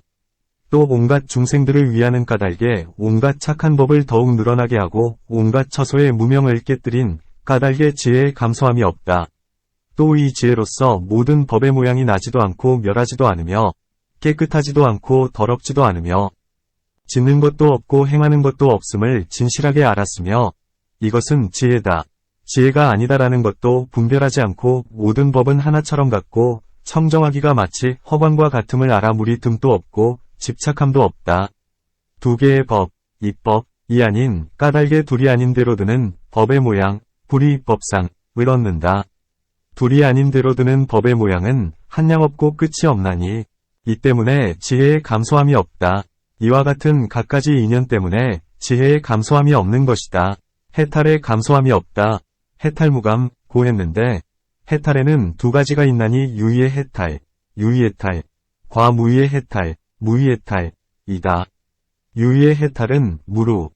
또 온갖 중생들을 위하는 까닭에 온갖 착한 법을 더욱 늘어나게 하고 온갖 처소의 무명을 깨뜨린 까닭의 지혜에 감소함이 없다. 또 이 지혜로서 모든 법의 모양이 나지도 않고 멸하지도 않으며 깨끗하지도 않고 더럽지도 않으며 짓는 것도 없고 행하는 것도 없음을 진실하게 알았으며 이것은 지혜다. 지혜가 아니다라는 것도 분별하지 않고 모든 법은 하나처럼 같고 청정하기가 마치 허광과 같음을 알아 무리 듬도 없고 집착함도 없다. 두 개의 법, 이법이 아닌 까닭의 둘이 아닌 대로 드는 법의 모양, 불이 법상을 얻는다. 둘이 아닌 대로 드는 법의 모양은 한량없고 끝이 없나니 이 때문에 지혜에 감소함이 없다. 이와 같은 갖가지 인연 때문에 지혜에 감소함이 없는 것이다. 해탈에 감소함이 없다. 해탈무감 고했는데 해탈에는 두 가지가 있나니 유의의 해탈, 유의해탈, 과무의의 해탈, 무의해탈이다. 유의의 해탈은 무루,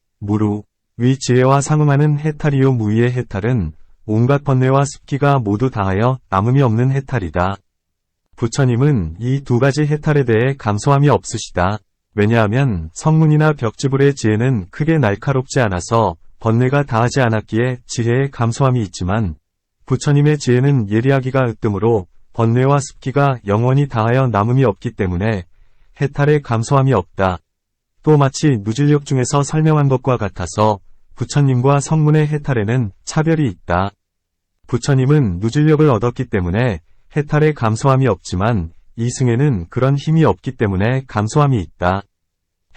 위 지혜와 상응하는 해탈이요 무의의 해탈은 온갖 번뇌와 습기가 모두 다하여 남음이 없는 해탈이다. 부처님은 이 두 가지 해탈에 대해 감소함이 없으시다. 왜냐하면 성문이나 벽지불의 지혜는 크게 날카롭지 않아서 번뇌가 다하지 않았기에 지혜에 감소함이 있지만 부처님의 지혜는 예리하기가 으뜸으로 번뇌와 습기가 영원히 다하여 남음이 없기 때문에 해탈에 감소함이 없다. 또 마치 누질력 중에서 설명한 것과 같아서 부처님과 성문의 해탈에는 차별이 있다. 부처님은 누질력을 얻었기 때문에 해탈에 감소함이 없지만 이승에는 그런 힘이 없기 때문에 감소함이 있다.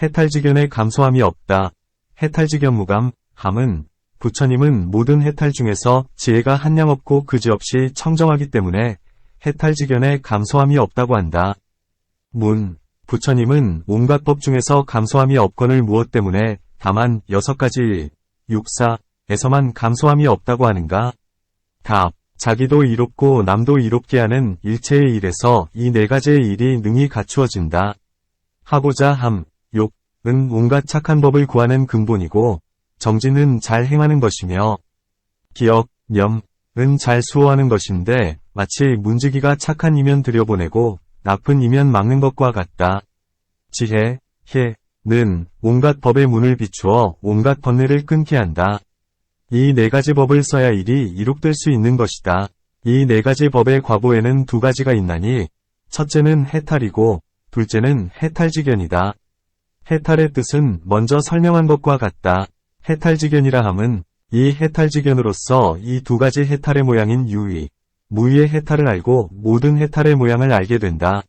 해탈지견에 감소함이 없다. 해탈지견무감, 함은 부처님은 모든 해탈 중에서 지혜가 한량없고 그지없이 청정하기 때문에 해탈지견에 감소함이 없다고 한다. 부처님은 온갖 법 중에서 감소함이 없거늘 무엇 때문에 다만 6가지 육사에서만 감소함이 없다고 하는가? 답. 자기도 이롭고 남도 이롭게 하는 일체의 일에서 이 4가지의 일이 능히 갖추어진다. 하고자 함, 욕은 온갖 착한 법을 구하는 근본이고 정진은 잘 행하는 것이며 기억, 염은 잘 수호하는 것인데 마치 문지기가 착한 이면 들여보내고 나쁜 이면 막는 것과 같다. 지혜, 혜는 온갖 법의 문을 비추어 온갖 번뇌를 끊게 한다. 이 4가지 법을 써야 일이 이룩될 수 있는 것이다. 이 4가지 법의 과보에는 2가지가 있나니 첫째는 해탈이고 둘째는 해탈지견이다. 해탈의 뜻은 먼저 설명한 것과 같다. 해탈지견이라 함은 이 해탈지견으로서 이 2가지 해탈의 모양인 유의, 무의의 해탈을 알고 모든 해탈의 모양을 알게 된다.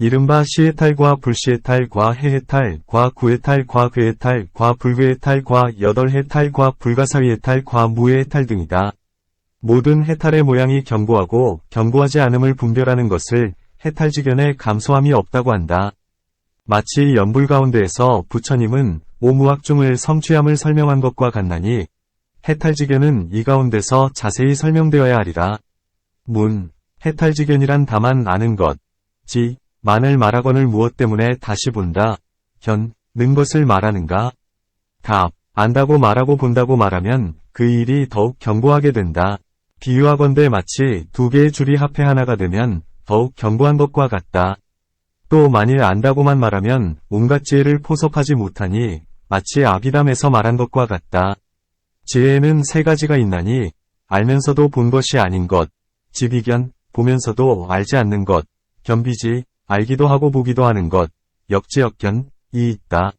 이른바 시해탈과 불시해탈과 해해탈과 구해탈과 괴해탈과 불괴해탈과 여덟해탈과 불가사위해탈과 무해해탈 등이다. 모든 해탈의 모양이 견고하고 견고하지 않음을 분별하는 것을 해탈지견에 감소함이 없다고 한다. 마치 연불 가운데에서 부처님은 오무학중을 성취함을 설명한 것과 같나니 해탈지견은 이 가운데서 자세히 설명되어야 하리라. 해탈지견이란 다만 아는 것, 만을 말하거늘 무엇 때문에 다시 본다. 는 것을 말하는가? 답. 안다고 말하고 본다고 말하면 그 일이 더욱 견고하게 된다. 비유하건대 마치 2개의 줄이 합해 하나가 되면 더욱 견고한 것과 같다. 또 만일 안다고만 말하면 온갖 지혜를 포섭하지 못하니 마치 아비담에서 말한 것과 같다. 지혜에는 3가지가 있나니 알면서도 본 것이 아닌 것, 지비견, 보면서도 알지 않는 것, 견비지, 알기도 하고 보기도 하는 것, 역지역견이 있다.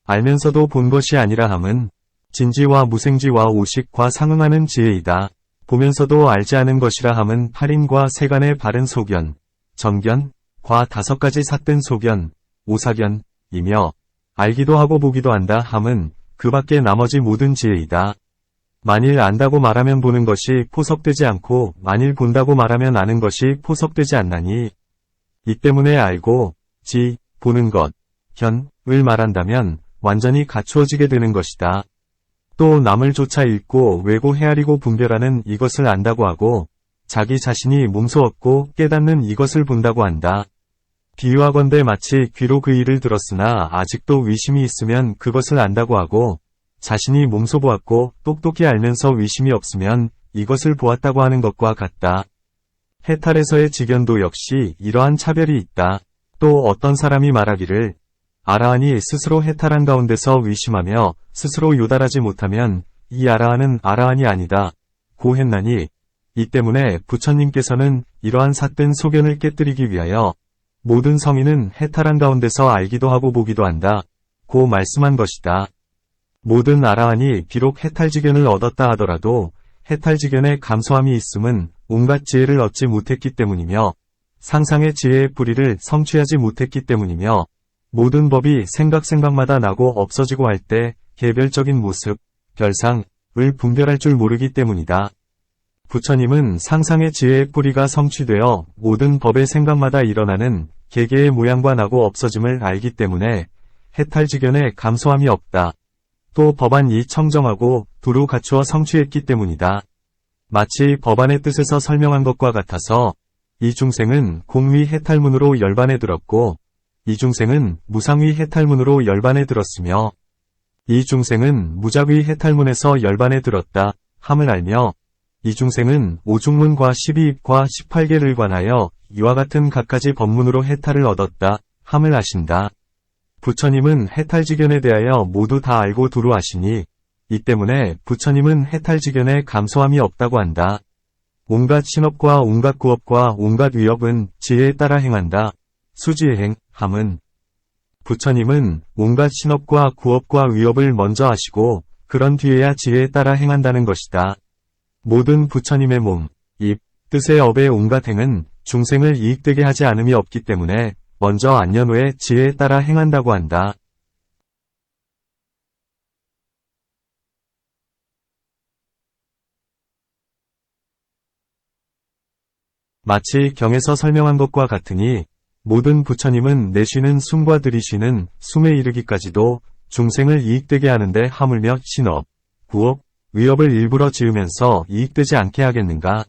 알면서도 본 것이 아니라 함은 진지와 무생지와 오식과 상응하는 지혜이다. 보면서도 알지 않은 것이라 함은 팔인과 세간의 바른 소견, 정견, 과 5가지 삿된 소견, 오사견이며 알기도 하고 보기도 한다 함은 그 밖에 나머지 모든 지혜이다. 만일 안다고 말하면 보는 것이 포섭되지 않고 만일 본다고 말하면 아는 것이 포섭되지 않나니 이 때문에 알고 보는 것, 견을 말한다면 완전히 갖추어지게 되는 것이다. 또 남을 쫓아 읽고 외고 헤아리고 분별하는 이것을 안다고 하고 자기 자신이 몸소 얻고 깨닫는 이것을 본다고 한다. 비유하건대 마치 귀로 그 일을 들었으나 아직도 의심이 있으면 그것을 안다고 하고 자신이 몸소 보았고 똑똑히 알면서 의심이 없으면 이것을 보았다고 하는 것과 같다. 해탈에서의 지견도 역시 이러한 차별이 있다. 또 어떤 사람이 말하기를 아라한이 스스로 해탈한 가운데서 의심하며 스스로 요달하지 못하면 이 아라한은 아라한이 아니다. 고 했나니 이 때문에 부처님께서는 이러한 삿된 소견을 깨뜨리기 위하여 모든 성인은 해탈한 가운데서 알기도 하고 보기도 한다. 고 말씀한 것이다. 모든 아라한이 비록 해탈지견을 얻었다 하더라도 해탈지견에 감소함이 있음은 온갖 지혜를 얻지 못했기 때문이며 상상의 지혜의 뿌리를 성취하지 못했기 때문이며 모든 법이 생각마다 나고 없어지고 할 때 개별적인 모습, 별상을 분별할 줄 모르기 때문이다. 부처님은 상상의 지혜의 뿌리가 성취되어 모든 법의 생각마다 일어나는 개개의 모양과 나고 없어짐을 알기 때문에 해탈지견에 감소함이 없다. 또 법안이 청정하고 두루 갖추어 성취했기 때문이다. 마치 법안의 뜻에서 설명한 것과 같아서 이 중생은 공위 해탈문으로 열반에 들었고 이 중생은 무상위 해탈문으로 열반에 들었으며 이 중생은 무작위 해탈문에서 열반에 들었다 함을 알며 이 중생은 오중문과 12입과 18개를 관하여 이와 같은 갖가지 법문으로 해탈을 얻었다 함을 아신다. 부처님은 해탈지견에 대하여 모두 다 알고 두루 아시니 이 때문에 부처님은 해탈지견에 감소함이 없다고 한다. 온갖 신업과 온갖 구업과 온갖 위업은 지혜에 따라 행한다. 수지행 함은 부처님은 온갖 신업과 구업과 위업을 먼저 아시고 그런 뒤에야 지혜에 따라 행한다는 것이다. 모든 부처님의 몸, 입, 뜻의 업의 온갖 행은 중생을 이익되게 하지 않음이 없기 때문에 먼저 안연 후에 지혜에 따라 행한다고 한다. 마치 경에서 설명한 것과 같으니 모든 부처님은 내쉬는 숨과 들이쉬는 숨에 이르기까지도 중생을 이익되게 하는데 하물며 신업, 구업, 위업을 일부러 지으면서 이익되지 않게 하겠는가.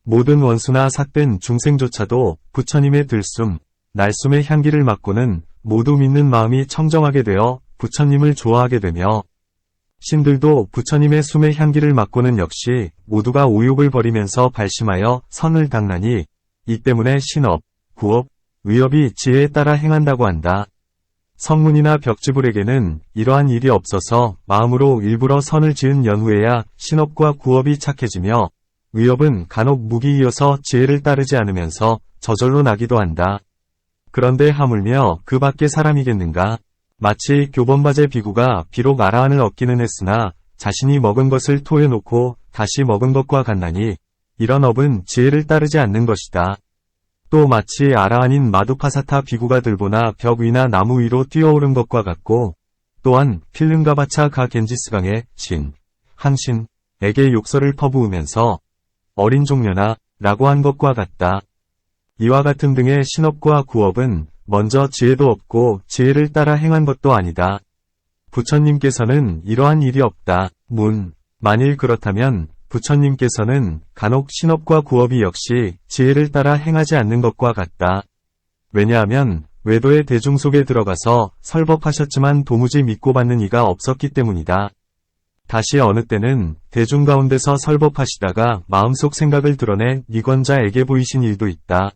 모든 원수나 삿된 중생조차도 부처님의 들숨, 날숨의 향기를 맡고는 모두 믿는 마음이 청정하게 되어 부처님을 좋아하게 되며 신들도 부처님의 숨의 향기를 맡고는 역시 모두가 오욕을 버리면서 발심하여 선을 닦나니 이 때문에 신업, 구업, 위업이 지혜에 따라 행한다고 한다. 성문이나 벽지불에게는 이러한 일이 없어서 마음으로 일부러 선을 지은 연후에야 신업과 구업이 착해지며 위업은 간혹 무기이어서 지혜를 따르지 않으면서 저절로 나기도 한다. 그런데 하물며 그 밖의 사람이겠는가? 마치 교범바제 비구가 비록 아라한을 얻기는 했으나 자신이 먹은 것을 토해 놓고 다시 먹은 것과 같나니 이런 업은 지혜를 따르지 않는 것이다. 또 마치 아라한인 마두파사타 비구가 들보나 벽 위나 나무 위로 뛰어오른 것과 같고 또한 필름가바차 가 겐지스강의 신, 항신에게 욕설을 퍼부으면서 어린 종려나 라고 한 것과 같다. 이와 같은 등의 신업과 구업은 먼저 지혜도 없고 지혜를 따라 행한 것도 아니다. 부처님께서는 이러한 일이 없다. 만일 그렇다면 부처님께서는 간혹 신업과 구업이 역시 지혜를 따라 행하지 않는 것과 같다. 왜냐하면 외도의 대중 속에 들어가서 설법하셨지만 도무지 믿고 받는 이가 없었기 때문이다. 다시 어느 때는 대중 가운데서 설법하시다가 마음속 생각을 드러내 이권자에게 보이신 일도 있다.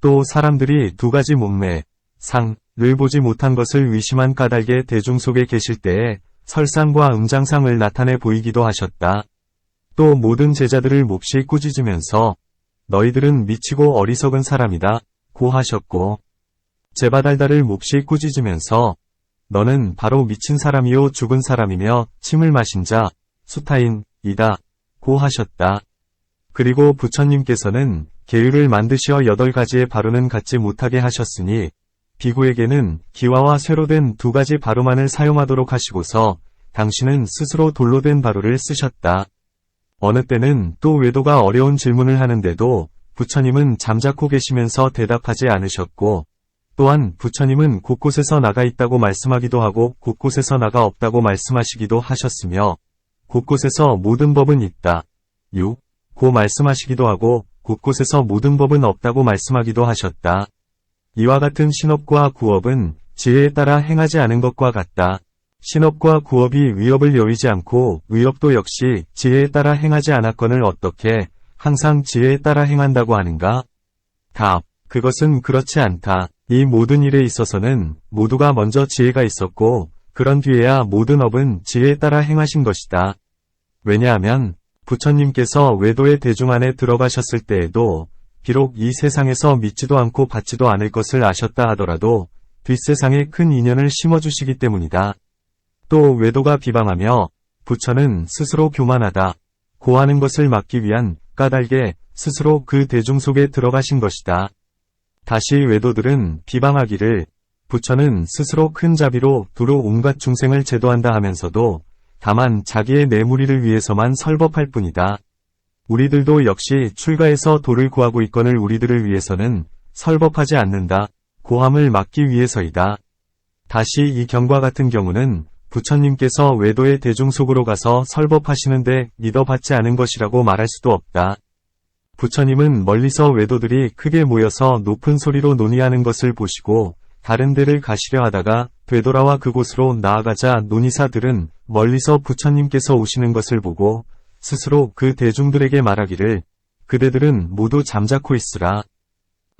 또 사람들이 두 가지 몸매, 상을 보지 못한 것을 의심한 까닭에 대중 속에 계실 때에 설상과 음장상을 나타내 보이기도 하셨다. 또 모든 제자들을 몹시 꾸짖으면서 너희들은 미치고 어리석은 사람이다 고 하셨고 제바달다를 몹시 꾸짖으면서 너는 바로 미친 사람이요 죽은 사람이며 침을 마신 자 수타인이다 고 하셨다. 그리고 부처님께서는 계율을 만드시어 8가지의 바루는 갖지 못하게 하셨으니 비구에게는 기와와 쇠로 된 2가지 바루만을 사용하도록 하시고서 당신은 스스로 돌로 된 바루를 쓰셨다. 어느 때는 또 외도가 어려운 질문을 하는데도 부처님은 잠자코 계시면서 대답하지 않으셨고, 또한 부처님은 곳곳에서 나가 있다고 말씀하기도 하고 곳곳에서 나가 없다고 말씀하시기도 하셨으며, 곳곳에서 모든 법은 있다. 고 말씀하시기도 하고 곳곳에서 모든 법은 없다고 말씀하기도 하셨다. 이와 같은 신업과 구업은 지혜에 따라 행하지 않은 것과 같다. 신업과 구업이 위업을 여의지 않고 위업도 역시 지혜에 따라 행하지 않았거늘 어떻게 항상 지혜에 따라 행한다고 하는가? 답. 그것은 그렇지 않다. 이 모든 일에 있어서는 모두가 먼저 지혜가 있었고 그런 뒤에야 모든 업은 지혜에 따라 행하신 것이다. 왜냐하면 부처님께서 외도의 대중 안에 들어가셨을 때에도 비록 이 세상에서 믿지도 않고 받지도 않을 것을 아셨다 하더라도 뒷세상에 큰 인연을 심어주시기 때문이다. 또 외도가 비방하며 부처는 스스로 교만하다 고 하는 것을 막기 위한 까닭에 스스로 그 대중 속에 들어가신 것이다. 다시 외도들은 비방하기를 부처는 스스로 큰 자비로 두루 온갖 중생을 제도한다 하면서도 다만 자기의 내무리를 위해서만 설법할 뿐이다. 우리들도 역시 출가해서 도를 구하고 있거늘 우리들을 위해서는 설법하지 않는다. 고함을 막기 위해서이다. 다시 이 경과 같은 경우는 부처님께서 외도의 대중 속으로 가서 설법하시는데 믿어받지 않은 것이라고 말할 수도 없다. 부처님은 멀리서 외도들이 크게 모여서 높은 소리로 논의하는 것을 보시고 다른 데를 가시려 하다가 되돌아와 그곳으로 나아가자 논의사들은 멀리서 부처님께서 오시는 것을 보고 스스로 그 대중들에게 말하기를 그대들은 모두 잠자코 있으라.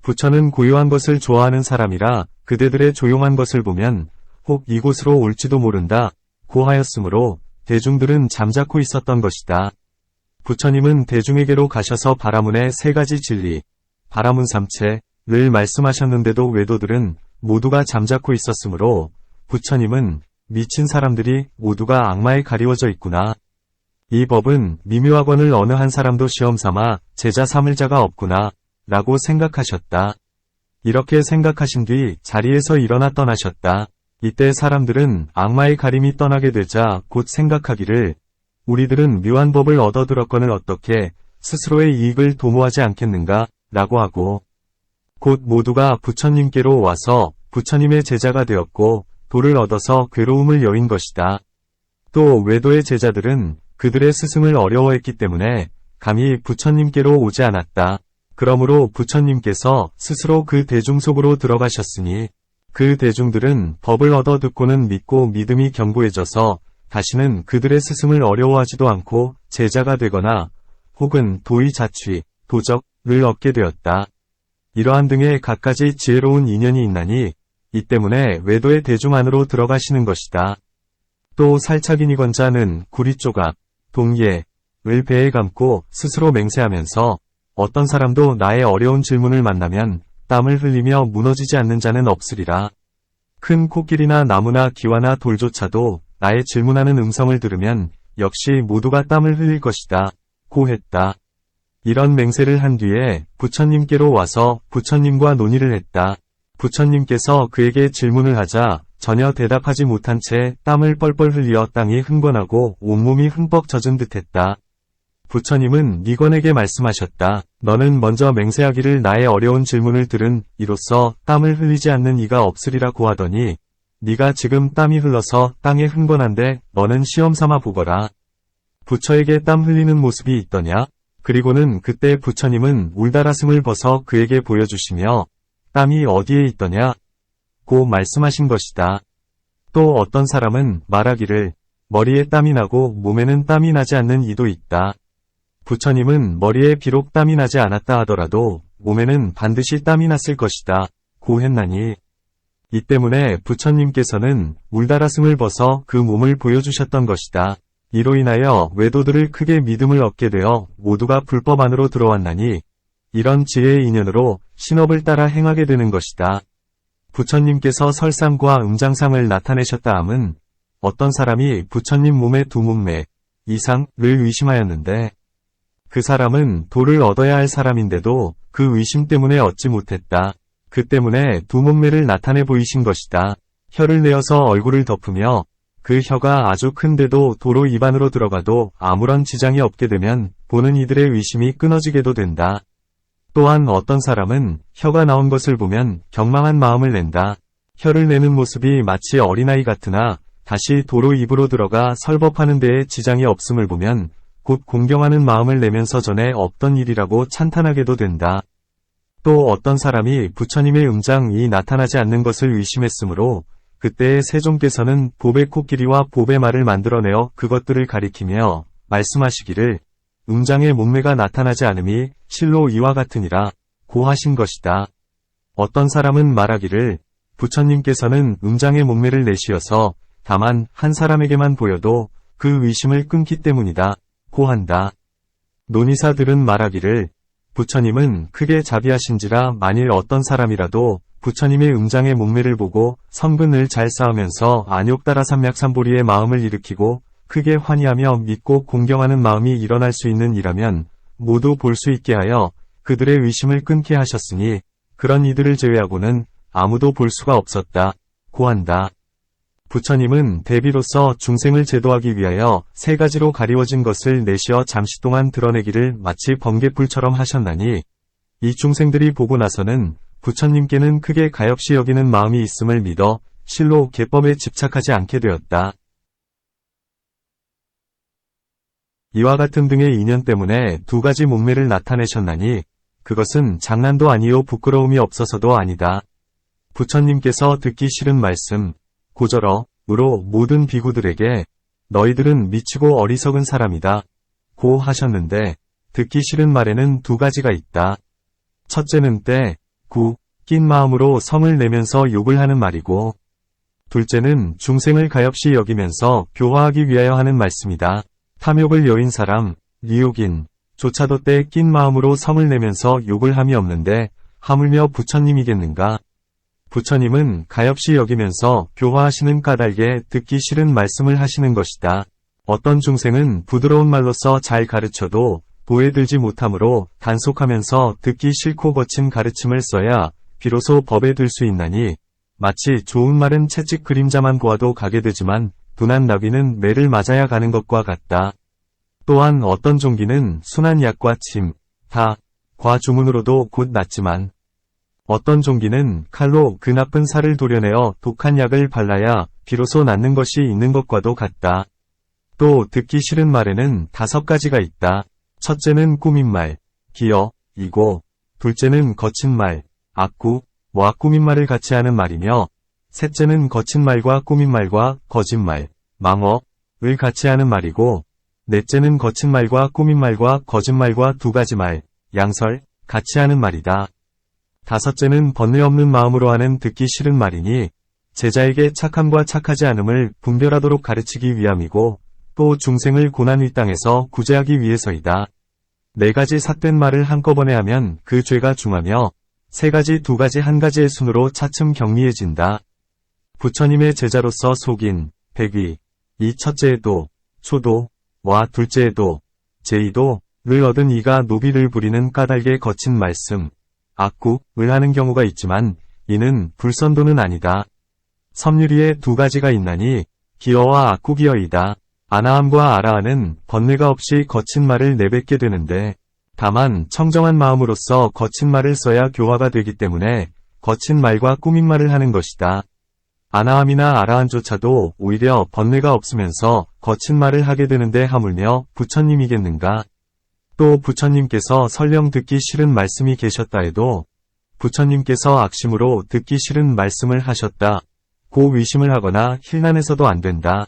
부처는 고요한 것을 좋아하는 사람이라 그대들의 조용한 것을 보면 혹 이곳으로 올지도 모른다 고 하였으므로 대중들은 잠자코 있었던 것이다. 부처님은 대중에게로 가셔서 바라문의 3가지 진리, 바라문 3체를 말씀하셨는데도 외도들은 모두가 잠자코 있었으므로 부처님은 미친 사람들이 모두가 악마에 가리워져 있구나. 이 법은 미묘하거늘 어느 한 사람도 시험삼아 제자 삼을 자가 없구나 라고 생각하셨다. 이렇게 생각하신 뒤 자리에서 일어나 떠나셨다. 이때 사람들은 악마의 가림이 떠나게 되자 곧 생각하기를 우리들은 묘한 법을 얻어들었거늘 어떻게 스스로의 이익을 도모하지 않겠는가 라고 하고 곧 모두가 부처님께로 와서 부처님의 제자가 되었고 도를 얻어서 괴로움을 여인 것이다. 또 외도의 제자들은 그들의 스승을 어려워했기 때문에 감히 부처님께로 오지 않았다. 그러므로 부처님께서 스스로 그 대중 속으로 들어가셨으니 그 대중들은 법을 얻어 듣고는 믿고 믿음이 견고해져서 다시는 그들의 스승을 어려워하지도 않고 제자가 되거나 혹은 도의 자취, 도적을 얻게 되었다. 이러한 등의 갖가지 지혜로운 인연이 있나니 이 때문에 외도의 대중 안으로 들어가시는 것이다. 또 살착인이건자는 구리조각, 동예을 배에 감고 스스로 맹세하면서 어떤 사람도 나의 어려운 질문을 만나면 땀을 흘리며 무너지지 않는 자는 없으리라. 큰 코끼리나 나무나 기와나 돌조차도 나의 질문하는 음성을 들으면 역시 모두가 땀을 흘릴 것이다. 고 했다. 이런 맹세를 한 뒤에 부처님께로 와서 부처님과 논의를 했다. 부처님께서 그에게 질문을 하자 전혀 대답하지 못한 채 땀을 뻘뻘 흘려 땅이 흥건하고 온몸이 흠뻑 젖은 듯했다. 부처님은 니건에게 말씀하셨다. 너는 먼저 맹세하기를 나의 어려운 질문을 들은 이로써 땀을 흘리지 않는 이가 없으리라고 하더니 네가 지금 땀이 흘러서 땅에 흥건한데 너는 시험삼아 보거라. 부처에게 땀 흘리는 모습이 있더냐? 그리고는 그때 부처님은 울다라슴을 벗어 그에게 보여주시며 땀이 어디에 있더냐? 고 말씀하신 것이다. 또 어떤 사람은 말하기를 머리에 땀이 나고 몸에는 땀이 나지 않는 이도 있다. 부처님은 머리에 비록 땀이 나지 않았다 하더라도 몸에는 반드시 땀이 났을 것이다. 고 했나니 이 때문에 부처님께서는 울다라슴을 벗어 그 몸을 보여주셨던 것이다. 이로 인하여 외도들을 크게 믿음을 얻게 되어 모두가 불법 안으로 들어왔나니 이런 지혜의 인연으로 신업을 따라 행하게 되는 것이다. 부처님께서 설상과 음장상을 나타내셨다 함은 어떤 사람이 부처님 몸의 2문맥 이상을 의심하였는데 그 사람은 도를 얻어야 할 사람인데도 그 의심 때문에 얻지 못했다. 그 때문에 두 몸매를 나타내 보이신 것이다. 혀를 내어서 얼굴을 덮으며 그 혀가 아주 큰데도 도로 입 안으로 들어가도 아무런 지장이 없게 되면 보는 이들의 의심이 끊어지게도 된다. 또한 어떤 사람은 혀가 나온 것을 보면 경망한 마음을 낸다. 혀를 내는 모습이 마치 어린아이 같으나 다시 도로 입으로 들어가 설법하는 데에 지장이 없음을 보면 곧 공경하는 마음을 내면서 전에 없던 일이라고 찬탄하게도 된다. 또 어떤 사람이 부처님의 음장이 나타나지 않는 것을 의심했으므로 그때의 세종께서는 봅의 코끼리와 봅의 말을 만들어내어 그것들을 가리키며 말씀하시기를 음장의 몸매가 나타나지 않음이 실로 이와 같으니라 고 하신 것이다. 어떤 사람은 말하기를 부처님께서는 음장의 몸매를 내시어서 다만 한 사람에게만 보여도 그 의심을 끊기 때문이다 고 한다. 논의사들은 말하기를 부처님은 크게 자비하신지라 만일 어떤 사람이라도 부처님의 음장의 몸매를 보고 성근을 잘 쌓으면서 안욕따라삼맥삼보리의 마음을 일으키고 크게 환희하며 믿고 공경하는 마음이 일어날 수 있는 이라면 모두 볼 수 있게 하여 그들의 의심을 끊게 하셨으니 그런 이들을 제외하고는 아무도 볼 수가 없었다 고 한다. 부처님은 대비로서 중생을 제도하기 위하여 세 가지로 가리워진 것을 내시어 잠시 동안 드러내기를 마치 번개불처럼 하셨나니 이 중생들이 보고 나서는 부처님께는 크게 가엾이 여기는 마음이 있음을 믿어 실로 계법에 집착하지 않게 되었다. 이와 같은 등의 인연 때문에 두 가지 몸매를 나타내셨나니 그것은 장난도 아니요 부끄러움이 없어서도 아니다. 부처님께서 듣기 싫은 말씀 고절어으로 모든 비구들에게 너희들은 미치고 어리석은 사람이다 고 하셨는데 듣기 싫은 말에는 두 가지가 있다. 첫째는 낀 마음으로 성을 내면서 욕을 하는 말이고 둘째는 중생을 가엾이 여기면서 교화하기 위하여 하는 말씀이다. 탐욕을 여인 사람, 리욕인 조차도 때 낀 마음으로 성을 내면서 욕을 함이 없는데 하물며 부처님이겠는가. 부처님은 가엾이 여기면서 교화하시는 까닭에 듣기 싫은 말씀을 하시는 것이다. 어떤 중생은 부드러운 말로써 잘 가르쳐도 도에 들지 못하므로 단속하면서 듣기 싫고 거친 가르침을 써야 비로소 법에 들 수 있나니 마치 좋은 말은 채찍 그림자만 보아도 가게 되지만 둔한 나귀는 매를 맞아야 가는 것과 같다. 또한 어떤 종기는 순한 약과 침, 과 주문으로도 곧 낫지만 어떤 종기는 칼로 그 나쁜 살을 도려내어 독한 약을 발라야 비로소 낫는 것이 있는 것과도 같다. 또 듣기 싫은 말에는 5가지가 있다. 첫째는 꾸민 말, 기어이고 둘째는 거친 말, 악구와 꾸민 말을 같이 하는 말이며 셋째는 거친 말과 꾸민 말과 거짓말, 망어을 같이 하는 말이고 넷째는 거친 말과 꾸민 말과 거짓말과 2가지 말, 양설, 같이 하는 말이다. 다섯째는 번뇌 없는 마음으로 하는 듣기 싫은 말이니 제자에게 착함과 착하지 않음을 분별하도록 가르치기 위함이고 또 중생을 고난 윗땅에서 구제하기 위해서이다. 4가지 삿된 말을 한꺼번에 하면 그 죄가 중하며 3가지 2가지 1가지의 순으로 차츰 경미해진다. 부처님의 제자로서 속인 백위, 이 첫째의 도, 초도와 둘째의 도, 제2도를 얻은 이가 노비를 부리는 까닭에 거친 말씀, 악구을 하는 경우가 있지만 이는 불선도는 아니다. 섭유리에 2가지가 있나니 기어와 악구기어이다. 아나함과 아라함은 번뇌가 없이 거친 말을 내뱉게 되는데 다만 청정한 마음으로써 거친 말을 써야 교화가 되기 때문에 거친 말과 꾸민 말을 하는 것이다. 아나함이나 아라함조차도 오히려 번뇌가 없으면서 거친 말을 하게 되는데 하물며 부처님이겠는가. 또 부처님께서 설령 듣기 싫은 말씀이 계셨다 해도 부처님께서 악심으로 듣기 싫은 말씀을 하셨다 고 의심을 하거나 힐난해서도 안 된다.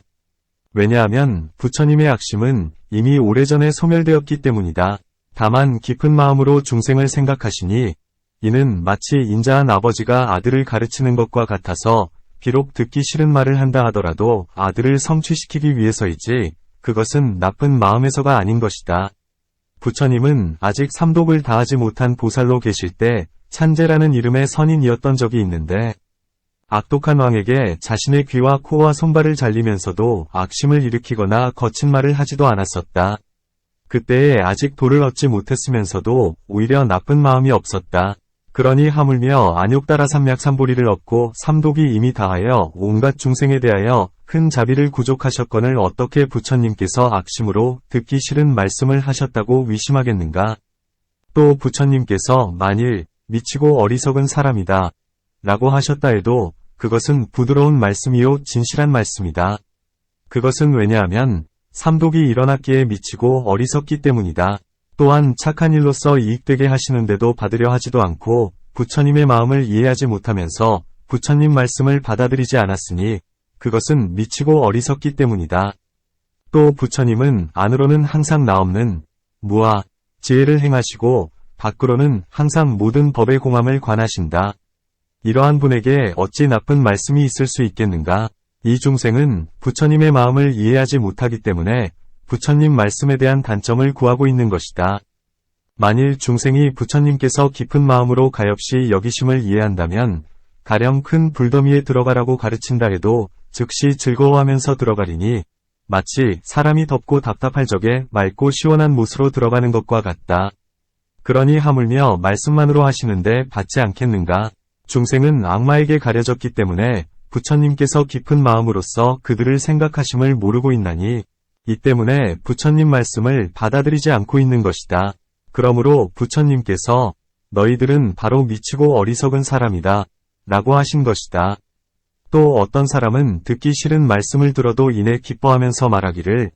왜냐하면 부처님의 악심은 이미 오래전에 소멸되었기 때문이다. 다만 깊은 마음으로 중생을 생각하시니 이는 마치 인자한 아버지가 아들을 가르치는 것과 같아서 비록 듣기 싫은 말을 한다 하더라도 아들을 성취시키기 위해서이지 그것은 나쁜 마음에서가 아닌 것이다. 부처님은 아직 삼독을 다하지 못한 보살로 계실 때 찬제라는 이름의 선인이었던 적이 있는데 악독한 왕에게 자신의 귀와 코와 손발을 잘리면서도 악심을 일으키거나 거친 말을 하지도 않았었다. 그때에 아직 도를 얻지 못했으면서도 오히려 나쁜 마음이 없었다. 그러니 하물며 안욕따라 삼약삼보리를 얻고 삼독이 이미 다하여 온갖 중생에 대하여 큰 자비를 구족하셨거늘 어떻게 부처님께서 악심으로 듣기 싫은 말씀을 하셨다고 위심하겠는가? 또 부처님께서 만일 미치고 어리석은 사람이다 라고 하셨다 해도 그것은 부드러운 말씀이요 진실한 말씀이다. 그것은 왜냐하면 삼독이 일어났기에 미치고 어리석기 때문이다. 또한 착한 일로서 이익되게 하시는데도 받으려 하지도 않고 부처님의 마음을 이해하지 못하면서 부처님 말씀을 받아들이지 않았으니 그것은 미치고 어리석기 때문이다. 또 부처님은 안으로는 항상 나없는 무아, 지혜를 행하시고 밖으로는 항상 모든 법의 공함을 관하신다. 이러한 분에게 어찌 나쁜 말씀이 있을 수 있겠는가? 이 중생은 부처님의 마음을 이해하지 못하기 때문에 부처님 말씀에 대한 단점을 구하고 있는 것이다. 만일 중생이 부처님께서 깊은 마음으로 가엾이 여기심을 이해한다면 가령 큰 불더미에 들어가라고 가르친다 해도 즉시 즐거워하면서 들어가리니 마치 사람이 덥고 답답할 적에 맑고 시원한 못으로 들어가는 것과 같다. 그러니 하물며 말씀만으로 하시는데 받지 않겠는가? 중생은 악마에게 가려졌기 때문에 부처님께서 깊은 마음으로써 그들을 생각하심을 모르고 있나니 이 때문에 부처님 말씀을 받아들이지 않고 있는 것이다. 그러므로 부처님께서 너희들은 바로 미치고 어리석은 사람이다 라고 하신 것이다. 또 어떤 사람은 듣기 싫은 말씀을 들어도 이내 기뻐하면서 말하기를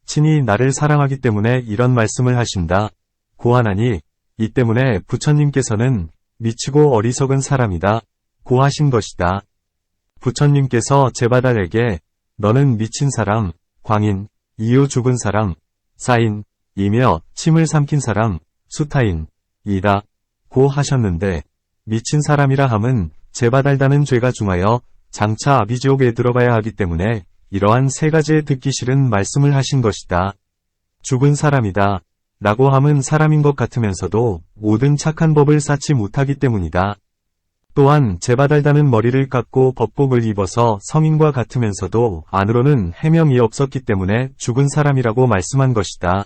친히 나를 사랑하기 때문에 이런 말씀을 하신다 고 하나니 이 때문에 부처님께서는 미치고 어리석은 사람이다 고 하신 것이다. 부처님께서 제바달에게 너는 미친 사람, 광인, 이요 죽은 사람, 사인, 이며 침을 삼킨 사람, 수타인, 이다 고 하셨는데 미친 사람이라 함은 제바달다는 죄가 중하여 장차 아비지옥에 들어가야 하기 때문에 이러한 세 가지의 듣기 싫은 말씀을 하신 것이다. 죽은 사람이다 라고 함은 사람인 것 같으면서도 모든 착한 법을 쌓지 못하기 때문이다. 또한 제바달다는 머리를 깎고 법복을 입어서 성인과 같으면서도 안으로는 해명이 없었기 때문에 죽은 사람이라고 말씀한 것이다.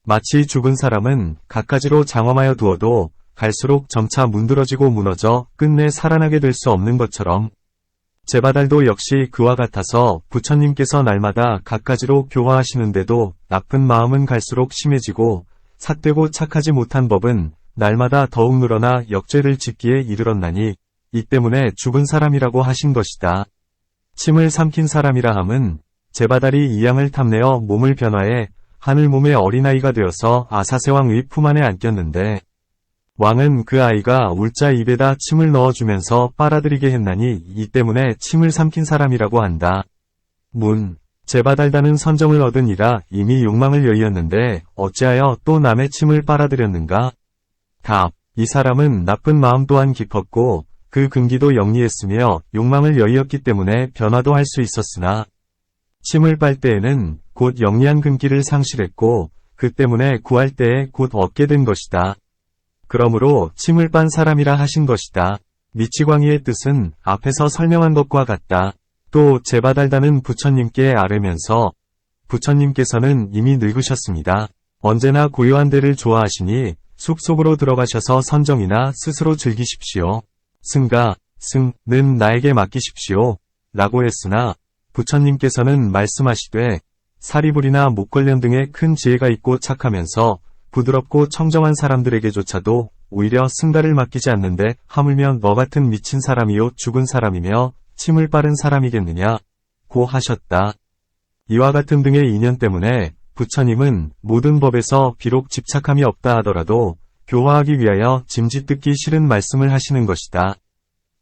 마치 죽은 사람은 갖가지로 장엄하여 두어도 갈수록 점차 문드러지고 무너져 끝내 살아나게 될 수 없는 것처럼 제바달도 역시 그와 같아서 부처님께서 날마다 갖가지로 교화하시는데도 나쁜 마음은 갈수록 심해지고 삿되고 착하지 못한 법은 날마다 더욱 늘어나 역죄를 짓기에 이르렀나니 이 때문에 죽은 사람이라고 하신 것이다. 침을 삼킨 사람이라 함은 제바달이 이양을 탐내어 몸을 변화해 하늘 몸의 어린아이가 되어서 아사세왕의 품 안에 안겼는데 왕은 그 아이가 울자 입에다 침을 넣어주면서 빨아들이게 했나니 이 때문에 침을 삼킨 사람이라고 한다. 문, 제바달다는 선정을 얻은 이라 이미 욕망을 여의었는데 어찌하여 또 남의 침을 빨아들였는가? 답, 이 사람은 나쁜 마음 또한 깊었고 그 근기도 영리했으며 욕망을 여의었기 때문에 변화도 할 수 있었으나 침을 빨 때에는 곧 영리한 근기를 상실했고 그 때문에 구할 때에 곧 얻게 된 것이다. 그러므로 침을 빤 사람이라 하신 것이다. 미치광이의 뜻은 앞에서 설명한 것과 같다. 또 제바달다는 부처님께 아뢰면서 부처님께서는 이미 늙으셨습니다. 언제나 고요한 데를 좋아하시니 숲속으로 들어가셔서 선정이나 스스로 즐기십시오. 승가, 승는 나에게 맡기십시오. 라고 했으나 부처님께서는 말씀하시되 사리불이나 목걸련 등의 큰 지혜가 있고 착하면서 부드럽고 청정한 사람들에게조차도 오히려 승가를 맡기지 않는데 하물며 너 같은 미친 사람이요 죽은 사람이며 침을 빠른 사람이겠느냐 고 하셨다. 이와 같은 등의 인연 때문에 부처님은 모든 법에서 비록 집착함이 없다 하더라도 교화하기 위하여 짐짓 듣기 싫은 말씀을 하시는 것이다.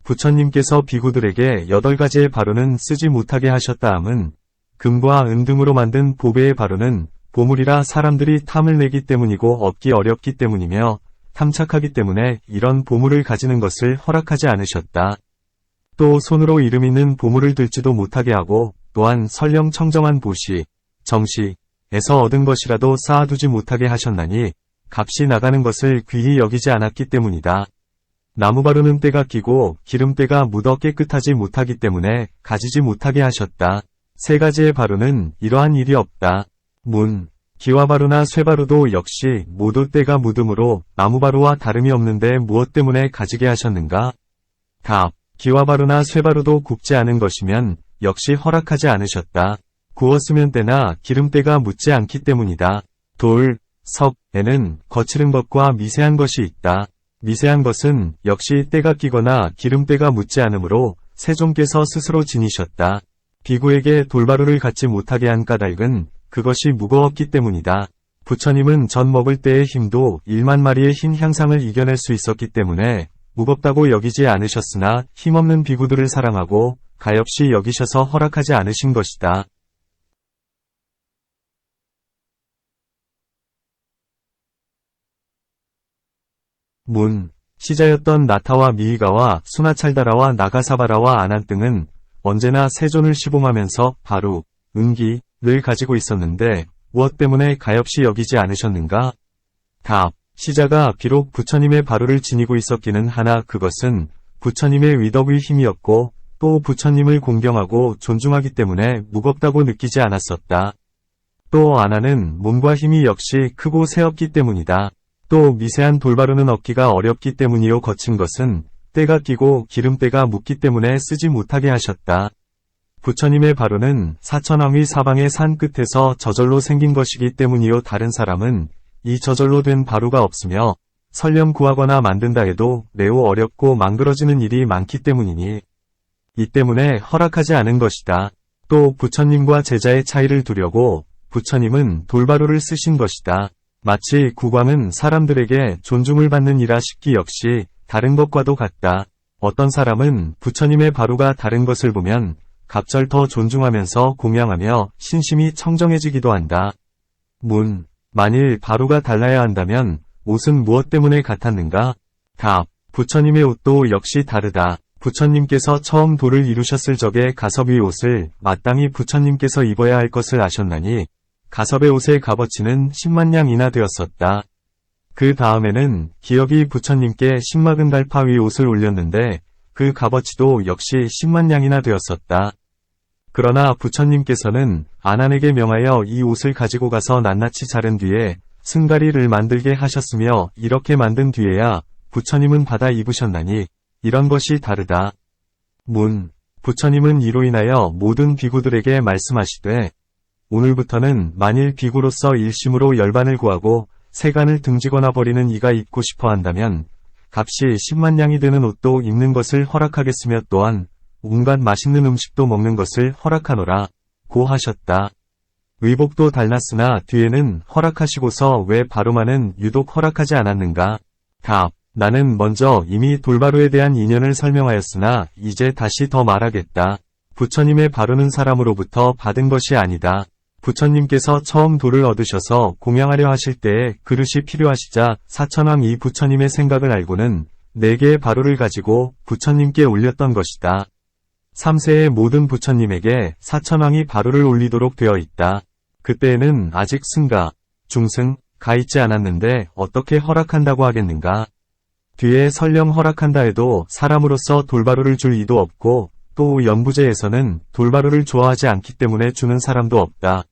부처님께서 비구들에게 8가지의 바로는 쓰지 못하게 하셨다 함은 금과 은 등으로 만든 보배의 바로는 보물이라 사람들이 탐을 내기 때문이고 얻기 어렵기 때문이며 탐착하기 때문에 이런 보물을 가지는 것을 허락하지 않으셨다. 또 손으로 이름 있는 보물을 들지도 못하게 하고 또한 설령 청정한 보시, 정시에서 얻은 것이라도 쌓아두지 못하게 하셨나니 값이 나가는 것을 귀히 여기지 않았기 때문이다. 나무 바로는 때가 끼고 기름때가 묻어 깨끗하지 못하기 때문에 가지지 못하게 하셨다. 세 가지의 바로는 이러한 일이 없다. 문, 기와바루나 쇠바루도 역시 모두 때가 묻음으로 나무바루와 다름이 없는데 무엇 때문에 가지게 하셨는가? 답. 기와바루나 쇠바루도 굽지 않은 것이면 역시 허락하지 않으셨다. 구웠으면 때나 기름때가 묻지 않기 때문이다. 돌, 석에는 거칠은 것과 미세한 것이 있다. 미세한 것은 역시 때가 끼거나 기름때가 묻지 않으므로 세종께서 스스로 지니셨다. 비구에게 돌바루를 갖지 못하게 한 까닭은 그것이 무거웠기 때문이다. 부처님은 전 먹을 때의 힘도 1만 마리의 흰 향상을 이겨낼 수 있었기 때문에 무겁다고 여기지 않으셨으나 힘없는 비구들을 사랑하고 가엾이 여기셔서 허락하지 않으신 것이다. 문. 시자였던 나타와 미이가와 수나찰다라와 나가사바라와 아난 등은 언제나 세존을 시봉하면서 바루, 은기를 가지고 있었는데 무엇 때문에 가엾이 여기지 않으셨는가? 답. 시자가 비록 부처님의 바루를 지니고 있었기는 하나 그것은 부처님의 위덕의 힘이었고 또 부처님을 공경하고 존중하기 때문에 무겁다고 느끼지 않았었다. 또 아나는 몸과 힘이 역시 크고 새없기 때문이다. 또 미세한 돌바루는 얻기가 어렵기 때문이요 거친 것은 때가 끼고 기름때가 묻기 때문에 쓰지 못하게 하셨다. 부처님의 바루는 사천왕의 사방의 산 끝에서 저절로 생긴 것이기 때문이요 다른 사람은 이 저절로 된 바루가 없으며 설령 구하거나 만든다 해도 매우 어렵고 망그러지는 일이 많기 때문이니 이 때문에 허락하지 않은 것이다. 또 부처님과 제자의 차이를 두려고 부처님은 돌바루를 쓰신 것이다. 마치 국왕은 사람들에게 존중을 받는 이라 싶기 역시 다른 것과도 같다. 어떤 사람은 부처님의 바루가 다른 것을 보면 갑절 더 존중하면서 공양하며 신심이 청정해지기도 한다. 문. 만일 바루가 달라야 한다면 옷은 무엇 때문에 같았는가? 답. 부처님의 옷도 역시 다르다. 부처님께서 처음 도를 이루셨을 적에 가섭의 옷을 마땅히 부처님께서 입어야 할 것을 아셨나니 가섭의 옷의 값어치는 10만 냥이나 되었었다. 그 다음에는 기역이 부처님께 10막은 달파 위 옷을 올렸는데 그 값어치도 역시 10만 냥이나 되었었다. 그러나 부처님께서는 아난에게 명하여 이 옷을 가지고 가서 낱낱이 자른 뒤에 승가리를 만들게 하셨으며 이렇게 만든 뒤에야 부처님은 받아 입으셨나니 이런 것이 다르다. 문. 부처님은 이로 인하여 모든 비구들에게 말씀하시되 오늘부터는 만일 비구로서 일심으로 열반을 구하고 세간을 등지거나 버리는 이가 입고 싶어 한다면 값이 10만 냥이 되는 옷도 입는 것을 허락하겠으며 또한 온갖 맛있는 음식도 먹는 것을 허락하노라 고 하셨다. 의복도 달랐으나 뒤에는 허락하시고서 왜 바루만은 유독 허락하지 않았는가? 답. 나는 먼저 이미 돌바루에 대한 인연을 설명하였으나 이제 다시 더 말하겠다. 부처님의 바루는 사람으로부터 받은 것이 아니다. 부처님께서 처음 돌을 얻으셔서 공양하려 하실 때에 그릇이 필요하시자 사천왕 이 부처님의 생각을 알고는 4개의 바루를 가지고 부처님께 올렸던 것이다. 3세의 모든 부처님에게 사천왕이 바루를 올리도록 되어 있다. 그때에는 아직 승가, 중승, 가 있지 않았는데 어떻게 허락한다고 하겠는가? 뒤에 설령 허락한다 해도 사람으로서 돌바루를 줄 이도 없고 또 연부제에서는 돌바루를 좋아하지 않기 때문에 주는 사람도 없다.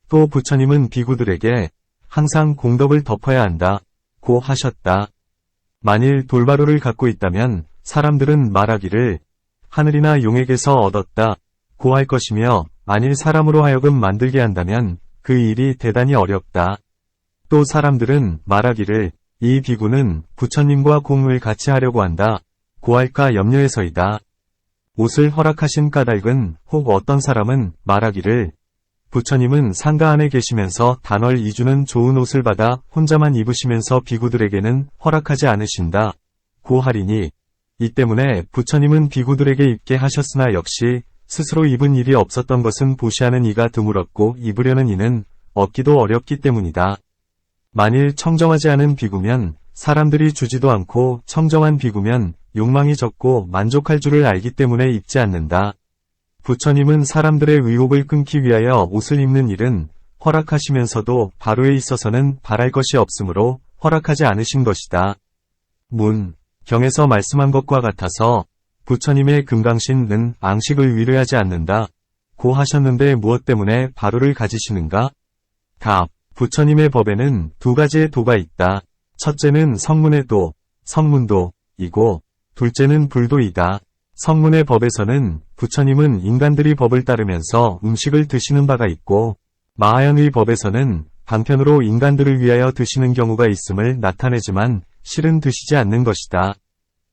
또 부처님은 비구들에게 항상 공덕을 덮어야 한다 고 하셨다. 만일 돌바루를 갖고 있다면 사람들은 말하기를 하늘이나 용에게서 얻었다 고 할 것이며 만일 사람으로 하여금 만들게 한다면 그 일이 대단히 어렵다. 또 사람들은 말하기를 이 비구는 부처님과 공을 같이 하려고 한다 고 할까 염려해서이다. 옷을 허락하신 까닭은 혹 어떤 사람은 말하기를 부처님은 상가 안에 계시면서 단월 2주는 좋은 옷을 받아 혼자만 입으시면서 비구들에게는 허락하지 않으신다 고 하리니 이 때문에 부처님은 비구들에게 입게 하셨으나 역시 스스로 입은 일이 없었던 것은 보시하는 이가 드물었고 입으려는 이는 얻기도 어렵기 때문이다. 만일 청정하지 않은 비구면 사람들이 주지도 않고 청정한 비구면 욕망이 적고 만족할 줄을 알기 때문에 입지 않는다. 부처님은 사람들의 의욕을 끊기 위하여 옷을 입는 일은 허락하시면서도 바루에 있어서는 바랄 것이 없으므로 허락하지 않으신 것이다. 문. 경에서 말씀한 것과 같아서 부처님의 금강신은 앙식을 위로하지 않는다 고 하셨는데 무엇 때문에 바루를 가지시는가? 답. 부처님의 법에는 두 가지의 도가 있다. 첫째는 성문의 도, 성문도이고, 둘째는 불도이다. 성문의 법에서는 부처님은 인간들이 법을 따르면서 음식을 드시는 바가 있고, 마하연의 법에서는 방편으로 인간들을 위하여 드시는 경우가 있음을 나타내지만 실은 드시지 않는 것이다.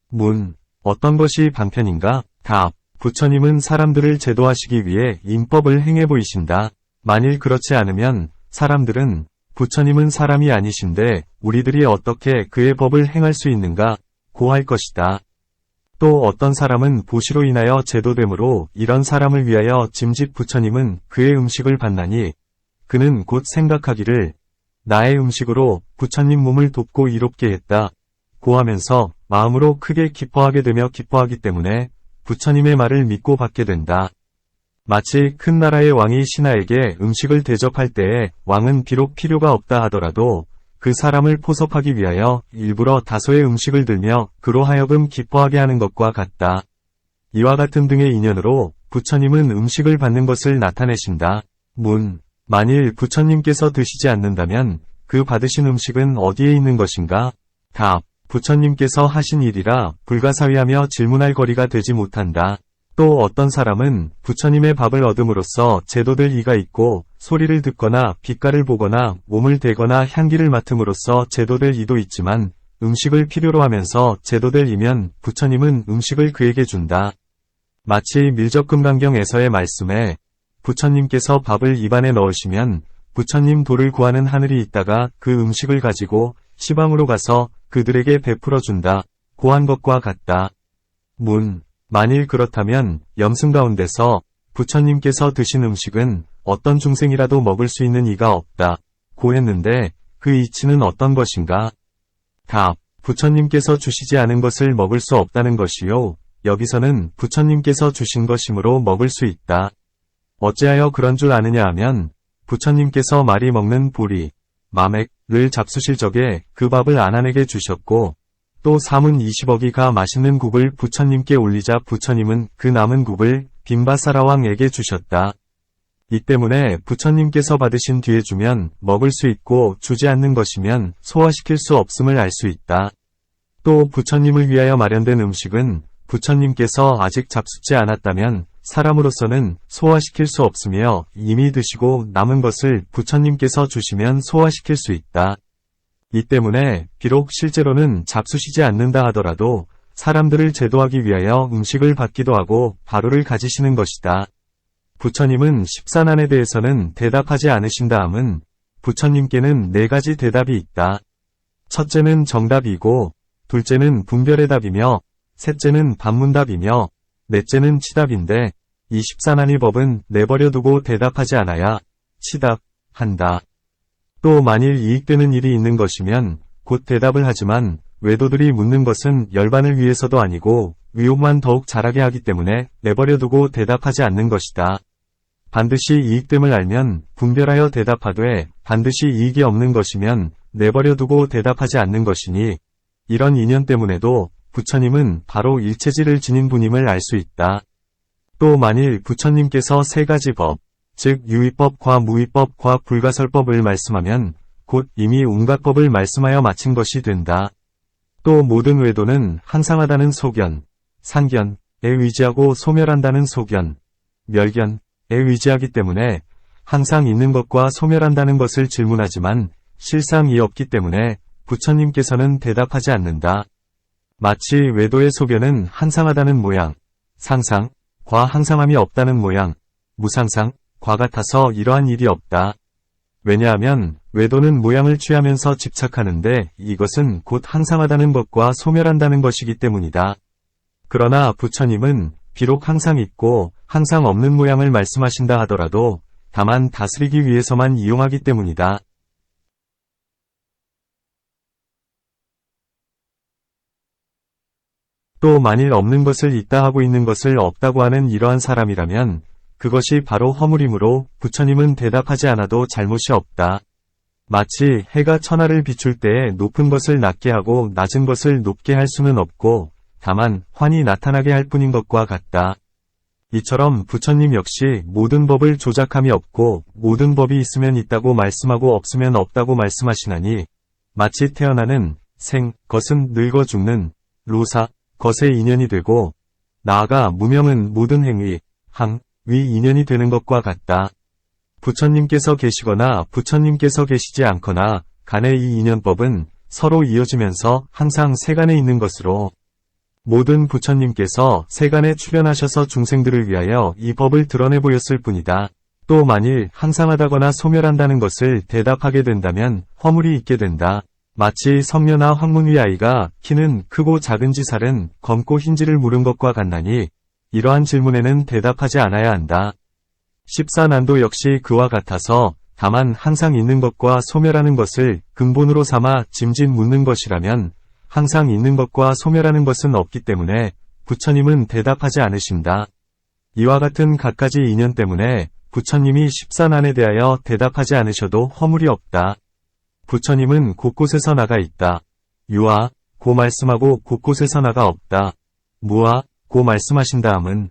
문. 어떤 것이 방편인가? 답. 부처님은 사람들을 제도하시기 위해 인법을 행해 보이신다. 만일 그렇지 않으면 사람들은 부처님은 사람이 아니신데 우리들이 어떻게 그의 법을 행할 수 있는가? 고할 것이다. 또 어떤 사람은 보시로 인하여 제도됨으로 이런 사람을 위하여 짐짓 부처님은 그의 음식을 받나니 그는 곧 생각하기를 나의 음식으로 부처님 몸을 돕고 이롭게 했다. 고하면서 마음으로 크게 기뻐하게 되며 기뻐하기 때문에 부처님의 말을 믿고 받게 된다. 마치 큰 나라의 왕이 신하에게 음식을 대접할 때에 왕은 비록 필요가 없다 하더라도 그 사람을 포섭하기 위하여 일부러 다소의 음식을 들며 그로 하여금 기뻐하게 하는 것과 같다. 이와 같은 등의 인연으로 부처님은 음식을 받는 것을 나타내신다. 문. 만일 부처님께서 드시지 않는다면 그 받으신 음식은 어디에 있는 것인가? 답. 부처님께서 하신 일이라 불가사의하며 질문할 거리가 되지 못한다. 또 어떤 사람은 부처님의 밥을 얻음으로써 제도될 이가 있고 소리를 듣거나 빛깔을 보거나 몸을 대거나 향기를 맡음으로써 제도될 이도 있지만 음식을 필요로 하면서 제도될 이면 부처님은 음식을 그에게 준다. 마치 밀적금강경에서의 말씀에 부처님께서 밥을 입안에 넣으시면 부처님 도를 구하는 하늘이 있다가 그 음식을 가지고 시방으로 가서 그들에게 베풀어 준다. 고한 것과 같다. 문. 만일 그렇다면 염승 가운데서 부처님께서 드신 음식은 어떤 중생이라도 먹을 수 있는 이가 없다. 고했는데 그 이치는 어떤 것인가? 답. 부처님께서 주시지 않은 것을 먹을 수 없다는 것이요. 여기서는 부처님께서 주신 것이므로 먹을 수 있다. 어찌하여 그런 줄 아느냐 하면 부처님께서 말이 먹는 보리, 마맥을 잡수실 적에 그 밥을 아난에게 주셨고 또 사문 20억이 가 맛있는 국을 부처님께 올리자 부처님은 그 남은 국을 빈바사라 왕에게 주셨다. 이 때문에 부처님께서 받으신 뒤에 주면 먹을 수 있고 주지 않는 것이면 소화시킬 수 없음을 알 수 있다. 또 부처님을 위하여 마련된 음식은 부처님께서 아직 잡수지 않았다면 사람으로서는 소화시킬 수 없으며 이미 드시고 남은 것을 부처님께서 주시면 소화시킬 수 있다. 이 때문에 비록 실제로는 잡수시지 않는다 하더라도 사람들을 제도하기 위하여 음식을 받기도 하고 바로를 가지시는 것이다. 부처님은 십산안에 대해서는 대답하지 않으신다 함은 부처님께는 네 가지 대답이 있다. 첫째는 정답이고 둘째는 분별의 답이며 셋째는 반문답이며 넷째는 치답인데 이 십산안의 법은 내버려두고 대답하지 않아야 치답한다. 또 만일 이익되는 일이 있는 것이면 곧 대답을 하지만 외도들이 묻는 것은 열반을 위해서도 아니고 의욕만 더욱 자라게 하기 때문에 내버려두고 대답하지 않는 것이다. 반드시 이익됨을 알면 분별하여 대답하되 반드시 이익이 없는 것이면 내버려두고 대답하지 않는 것이니 이런 인연 때문에도 부처님은 바로 일체지를 지닌 분임을 알 수 있다. 또 만일 부처님께서 세 가지 법, 즉 유의법과 무의법과 불가설법을 말씀하면 곧 이미 온갖 법을 말씀하여 마친 것이 된다. 또 모든 외도는 항상하다는 소견, 상견에 의지하고 소멸한다는 소견, 멸견에 의지하기 때문에 항상 있는 것과 소멸한다는 것을 질문하지만 실상 이 없기 때문에 부처님께서는 대답하지 않는다. 마치 외도의 소견은 항상하다는 모양, 상상, 과 항상함이 없다는 모양, 무상상, 과 같아서 이러한 일이 없다. 왜냐하면 외도는 모양을 취하면서 집착하는데 이것은 곧 항상하다는 것과 소멸한다는 것이기 때문이다. 그러나 부처님은 비록 항상 있고 항상 없는 모양을 말씀하신다 하더라도 다만 다스리기 위해서만 이용하기 때문이다. 또 만일 없는 것을 있다 하고 있는 것을 없다고 하는 이러한 사람이라면 그것이 바로 허물이므로 부처님은 대답하지 않아도 잘못이 없다. 마치 해가 천하를 비출 때에 높은 것을 낮게 하고 낮은 것을 높게 할 수는 없고 다만 환히 나타나게 할 뿐인 것과 같다. 이처럼 부처님 역시 모든 법을 조작함이 없고 모든 법이 있으면 있다고 말씀하고 없으면 없다고 말씀하시나니 마치 태어나는 생, 것은 늙어 죽는 로사, 것의 인연이 되고 나아가 무명은 모든 행위, 항, 위 인연이 되는 것과 같다. 부처님께서 계시거나 부처님께서 계시지 않거나 간의 이 인연법은 서로 이어지면서 항상 세간에 있는 것으로 모든 부처님께서 세간에 출현하셔서 중생들을 위하여 이 법을 드러내 보였을 뿐이다. 또 만일 항상하다거나 소멸한다는 것을 대답하게 된다면 허물이 있게 된다. 마치 성녀나 황문위 아이가 키는 크고 작은지 살은 검고 흰지를 물은 것과 같나니 이러한 질문에는 대답하지 않아야 한다. 14난도 역시 그와 같아서 다만 항상 있는 것과 소멸하는 것을 근본으로 삼아 짐짓 묻는 것이라면 항상 있는 것과 소멸하는 것은 없기 때문에 부처님은 대답하지 않으신다. 이와 같은 갖가지 인연 때문에 부처님이 14난에 대하여 대답하지 않으셔도 허물이 없다. 부처님은 곳곳에서 나가 있다. 유아, 고 말씀하고 곳곳에서 나가 없다. 무아, 고 말씀하신다 함은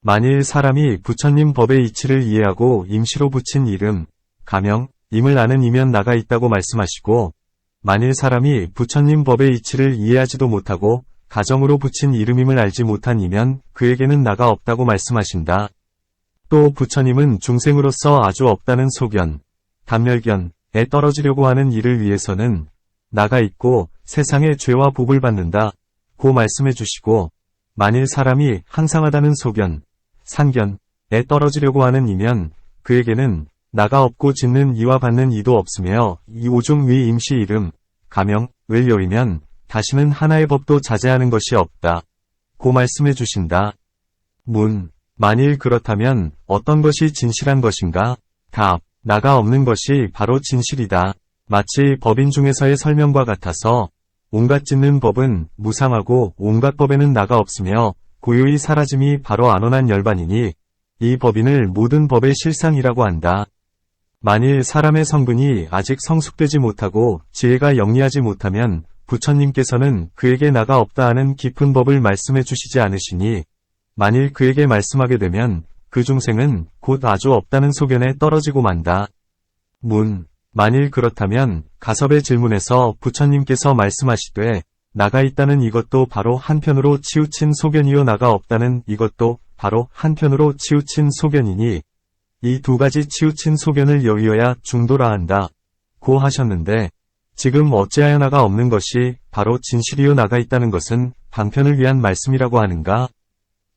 만일 사람이 부처님 법의 이치를 이해하고 임시로 붙인 이름, 가명, 임을 아는 이면 나가 있다고 말씀하시고 만일 사람이 부처님 법의 이치를 이해하지도 못하고 가정으로 붙인 이름임을 알지 못한 이면 그에게는 나가 없다고 말씀하신다. 또 부처님은 중생으로서 아주 없다는 소견, 단멸견에 떨어지려고 하는 이를 위해서는 나가 있고 세상의 죄와 복을 받는다 고 말씀해 주시고 만일 사람이 항상하다는 소견, 산견에 떨어지려고 하는 이면 그에게는 나가 없고 짓는 이와 받는 이도 없으며 이 오중 위 임시 이름, 가명을 여의면 다시는 하나의 법도 자제하는 것이 없다 고 말씀해 주신다. 문, 만일 그렇다면 어떤 것이 진실한 것인가? 답, 나가 없는 것이 바로 진실이다. 마치 법인 중에서의 설명과 같아서 온갖 짓는 법은 무상하고 온갖 법에는 나가 없으며 고요히 사라짐이 바로 안온한 열반이니 이 법인을 모든 법의 실상이라고 한다. 만일 사람의 성분이 아직 성숙되지 못하고 지혜가 영리하지 못하면 부처님께서는 그에게 나가 없다 하는 깊은 법을 말씀해 주시지 않으시니 만일 그에게 말씀하게 되면 그 중생은 곧 아주 없다는 소견에 떨어지고 만다. 문, 만일 그렇다면 가섭의 질문에서 부처님께서 말씀하시되 나가 있다는 이것도 바로 한편으로 치우친 소견이요 나가 없다는 이것도 바로 한편으로 치우친 소견이니 이 두 가지 치우친 소견을 여의어야 중도라 한다 고 하셨는데 지금 어찌하여 나가 없는 것이 바로 진실이요 나가 있다는 것은 방편을 위한 말씀이라고 하는가?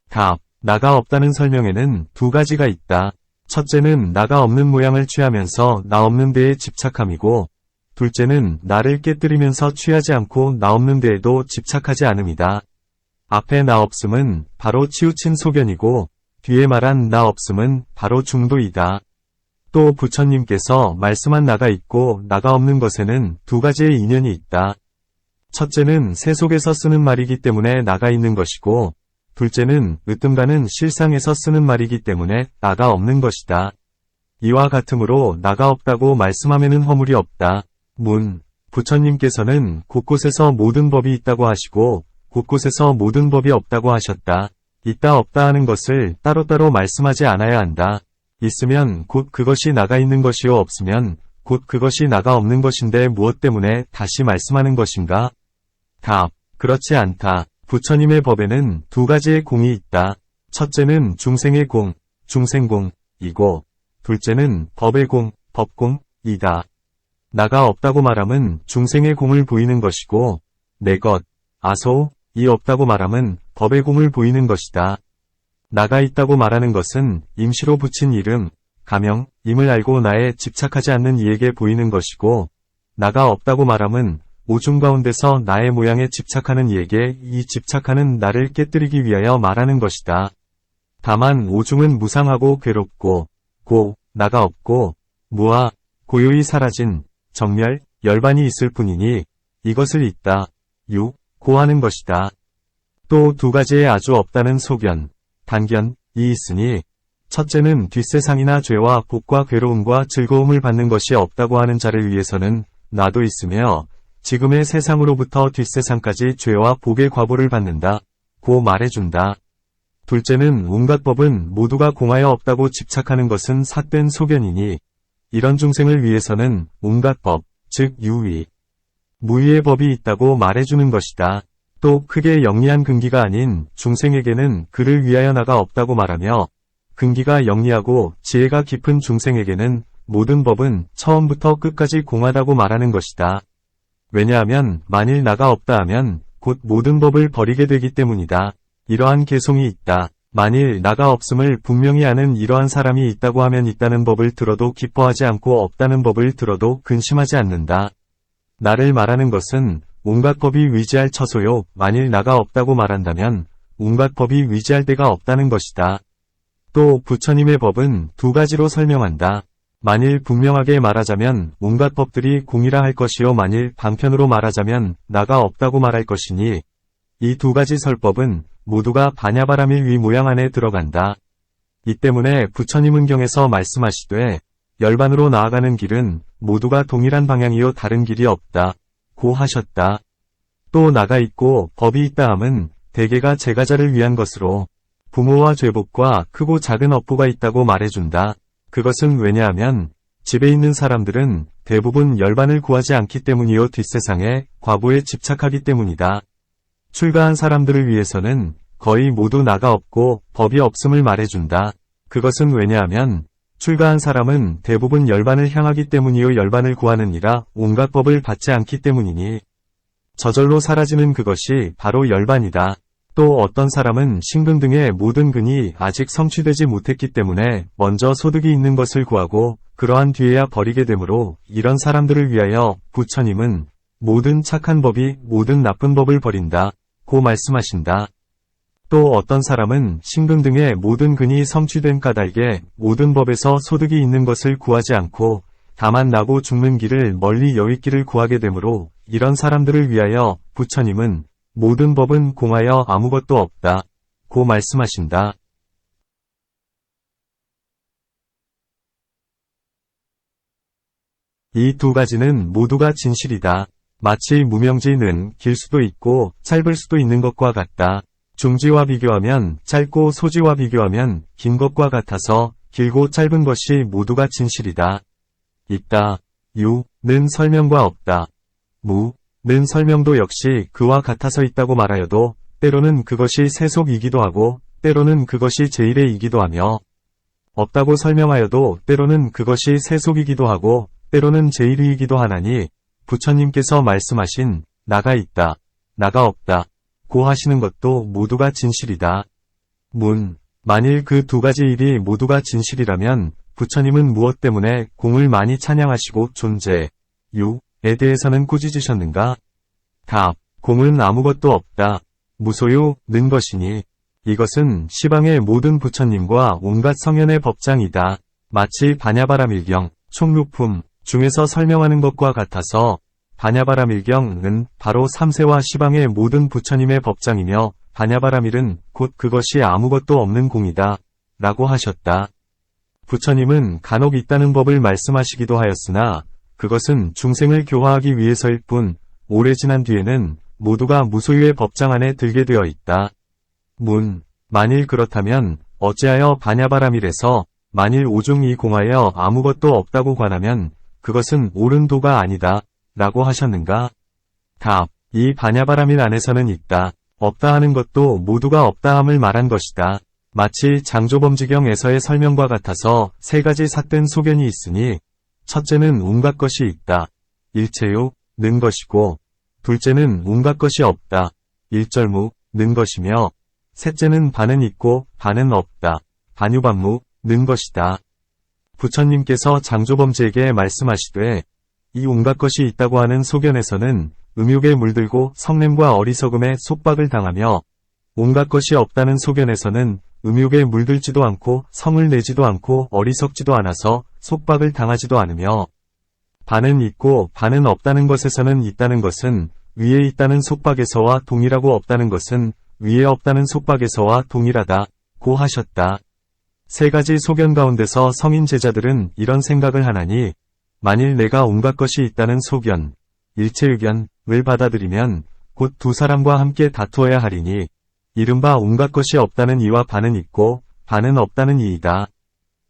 답, 나가 없다는 설명에는 두 가지가 있다. 첫째는 나가 없는 모양을 취하면서 나 없는 데에 집착함이고 둘째는 나를 깨뜨리면서 취하지 않고 나 없는 데에도 집착하지 않음이다. 앞에 나 없음은 바로 치우친 소견이고 뒤에 말한 나 없음은 바로 중도이다. 또 부처님께서 말씀한 나가 있고 나가 없는 것에는 두 가지의 인연이 있다. 첫째는 세 속에서 쓰는 말이기 때문에 나가 있는 것이고 둘째는 으뜸가는 실상에서 쓰는 말이기 때문에 나가 없는 것이다. 이와 같으므로 나가 없다고 말씀함에는 허물이 없다. 문, 부처님께서는 곳곳에서 모든 법이 있다고 하시고 곳곳에서 모든 법이 없다고 하셨다. 있다 없다 하는 것을 따로따로 말씀하지 않아야 한다. 있으면 곧 그것이 나가 있는 것이요 없으면 곧 그것이 나가 없는 것인데 무엇 때문에 다시 말씀하는 것인가? 답, 그렇지 않다. 부처님의 법에는 두 가지의 공이 있다. 첫째는 중생의 공, 중생공이고 둘째는 법의 공, 법공이다. 나가 없다고 말함은 중생의 공을 보이는 것이고 내 것, 아소이 없다고 말함은 법의 공을 보이는 것이다. 나가 있다고 말하는 것은 임시로 붙인 이름, 가명, 임을 알고 나에 집착하지 않는 이에게 보이는 것이고 나가 없다고 말함은 오중 가운데서 나의 모양에 집착하는 이에게 이 집착하는 나를 깨뜨리기 위하여 말하는 것이다. 다만 오중은 무상하고 괴롭고 나가 없고 무아, 고요히 사라진 정멸, 열반이 있을 뿐이니 이것을 있다, 고하는 것이다. 또 두 가지의 아주 없다는 소견, 단견이 있으니 첫째는 뒷세상이나 죄와 복과 괴로움과 즐거움을 받는 것이 없다고 하는 자를 위해서는 나도 있으며 지금의 세상으로부터 뒷세상까지 죄와 복의 과보를 받는다 고 말해준다. 둘째는 온갖 법은 모두가 공하여 없다고 집착하는 것은 삿된 소견이니 이런 중생을 위해서는 온갖 법, 즉 유의, 무의의 법이 있다고 말해주는 것이다. 또 크게 영리한 근기가 아닌 중생에게는 그를 위하여 나가 없다고 말하며 근기가 영리하고 지혜가 깊은 중생에게는 모든 법은 처음부터 끝까지 공하다고 말하는 것이다. 왜냐하면 만일 나가 없다 하면 곧 모든 법을 버리게 되기 때문이다. 이러한 개송이 있다. 만일 나가 없음을 분명히 아는 이러한 사람이 있다고 하면 있다는 법을 들어도 기뻐하지 않고 없다는 법을 들어도 근심하지 않는다. 나를 말하는 것은 온갖 법이 위지할 처소요. 만일 나가 없다고 말한다면 온갖 법이 위지할 데가 없다는 것이다. 또 부처님의 법은 두 가지로 설명한다. 만일 분명하게 말하자면 온갖 법들이 공이라 할 것이요 만일 방편으로 말하자면 나가 없다고 말할 것이니 이 두 가지 설법은 모두가 반야바라밀 위 모양 안에 들어간다. 이 때문에 부처님은 경에서 말씀하시되 열반으로 나아가는 길은 모두가 동일한 방향이요 다른 길이 없다. 고 하셨다. 또 나가 있고 법이 있다 함은 대개가 제가자를 위한 것으로 부모와 죄복과 크고 작은 업보가 있다고 말해준다. 그것은 왜냐하면 집에 있는 사람들은 대부분 열반을 구하지 않기 때문이요 뒷세상에 과보에 집착하기 때문이다. 출가한 사람들을 위해서는 거의 모두 나가 없고 법이 없음을 말해준다. 그것은 왜냐하면 출가한 사람은 대부분 열반을 향하기 때문이요 열반을 구하는 이라 온갖 법을 받지 않기 때문이니 저절로 사라지는 그것이 바로 열반이다. 또 어떤 사람은 신근 등의 모든 근이 아직 성취되지 못했기 때문에 먼저 소득이 있는 것을 구하고 그러한 뒤에야 버리게 되므로 이런 사람들을 위하여 부처님은 모든 착한 법이 모든 나쁜 법을 버린다. 고 말씀하신다. 또 어떤 사람은 신근 등의 모든 근이 성취된 까닭에 모든 법에서 소득이 있는 것을 구하지 않고 다만 나고 죽는 길을 멀리 여윗길을 구하게 되므로 이런 사람들을 위하여 부처님은 모든 법은 공하여 아무것도 없다. 고 말씀하신다. 이 두 가지는 모두가 진실이다. 마치 무명지는 길 수도 있고 짧을 수도 있는 것과 같다. 중지와 비교하면 짧고 소지와 비교하면 긴 것과 같아서 길고 짧은 것이 모두가 진실이다. 있다. 유,는 설명과 없다. 무,는 설명도 역시 그와 같아서 있다고 말하여도 때로는 그것이 세속이기도 하고 때로는 그것이 제일의이기도 하며 없다고 설명하여도 때로는 그것이 세속이기도 하고 때로는 제일의이기도 하나니 부처님께서 말씀하신 나가 있다, 나가 없다 고 하시는 것도 모두가 진실이다. 만일 그 두 가지 일이 모두가 진실이라면 부처님은 무엇 때문에 공을 많이 찬양하시고 존재, 유에 대해서는 꾸짖으셨는가? 답, 공은 아무것도 없다. 무소유는 것이니 이것은 시방의 모든 부처님과 온갖 성현의 법장이다. 마치 반야바라밀경, 총루품 중에서 설명하는 것과 같아서 반야바라밀경은 바로 삼세와 시방의 모든 부처님의 법장이며 반야바라밀은 곧 그것이 아무것도 없는 공이다. 라고 하셨다. 부처님은 간혹 있다는 법을 말씀하시기도 하였으나 그것은 중생을 교화하기 위해서일 뿐 오래 지난 뒤에는 모두가 무소유의 법장 안에 들게 되어 있다. 만일 그렇다면 어찌하여 반야바라밀에서 만일 오중이 공하여 아무것도 없다고 관하면 그것은 옳은 도가 아니다. 라고 하셨는가? 답, 이 반야바라밀 안에서는 있다, 없다 하는 것도 모두가 없다함을 말한 것이다. 마치 장조범지경에서의 설명과 같아서 세 가지 삿된 소견이 있으니 첫째는 온갖 것이 있다. 일체요,는 것이고 둘째는 온갖 것이 없다. 일절무,는 것이며 셋째는 반은 있고 반은 없다. 반유반무,는 것이다. 부처님께서 장조범지에게 말씀하시되 이 온갖 것이 있다고 하는 소견에서는 음욕에 물들고 성냄과 어리석음에 속박을 당하며 온갖 것이 없다는 소견에서는 음욕에 물들지도 않고 성을 내지도 않고 어리석지도 않아서 속박을 당하지도 않으며 반은 있고 반은 없다는 것에서는 있다는 것은 위에 있다는 속박에서와 동일하고 없다는 것은 위에 없다는 속박에서와 동일하다. 고 하셨다. 세 가지 소견 가운데서 성인 제자들은 이런 생각을 하나니 만일 내가 온갖 것이 있다는 소견, 일체의견을 받아들이면 곧 두 사람과 함께 다투어야 하리니 이른바 온갖 것이 없다는 이와 반은 있고 반은 없다는 이이다.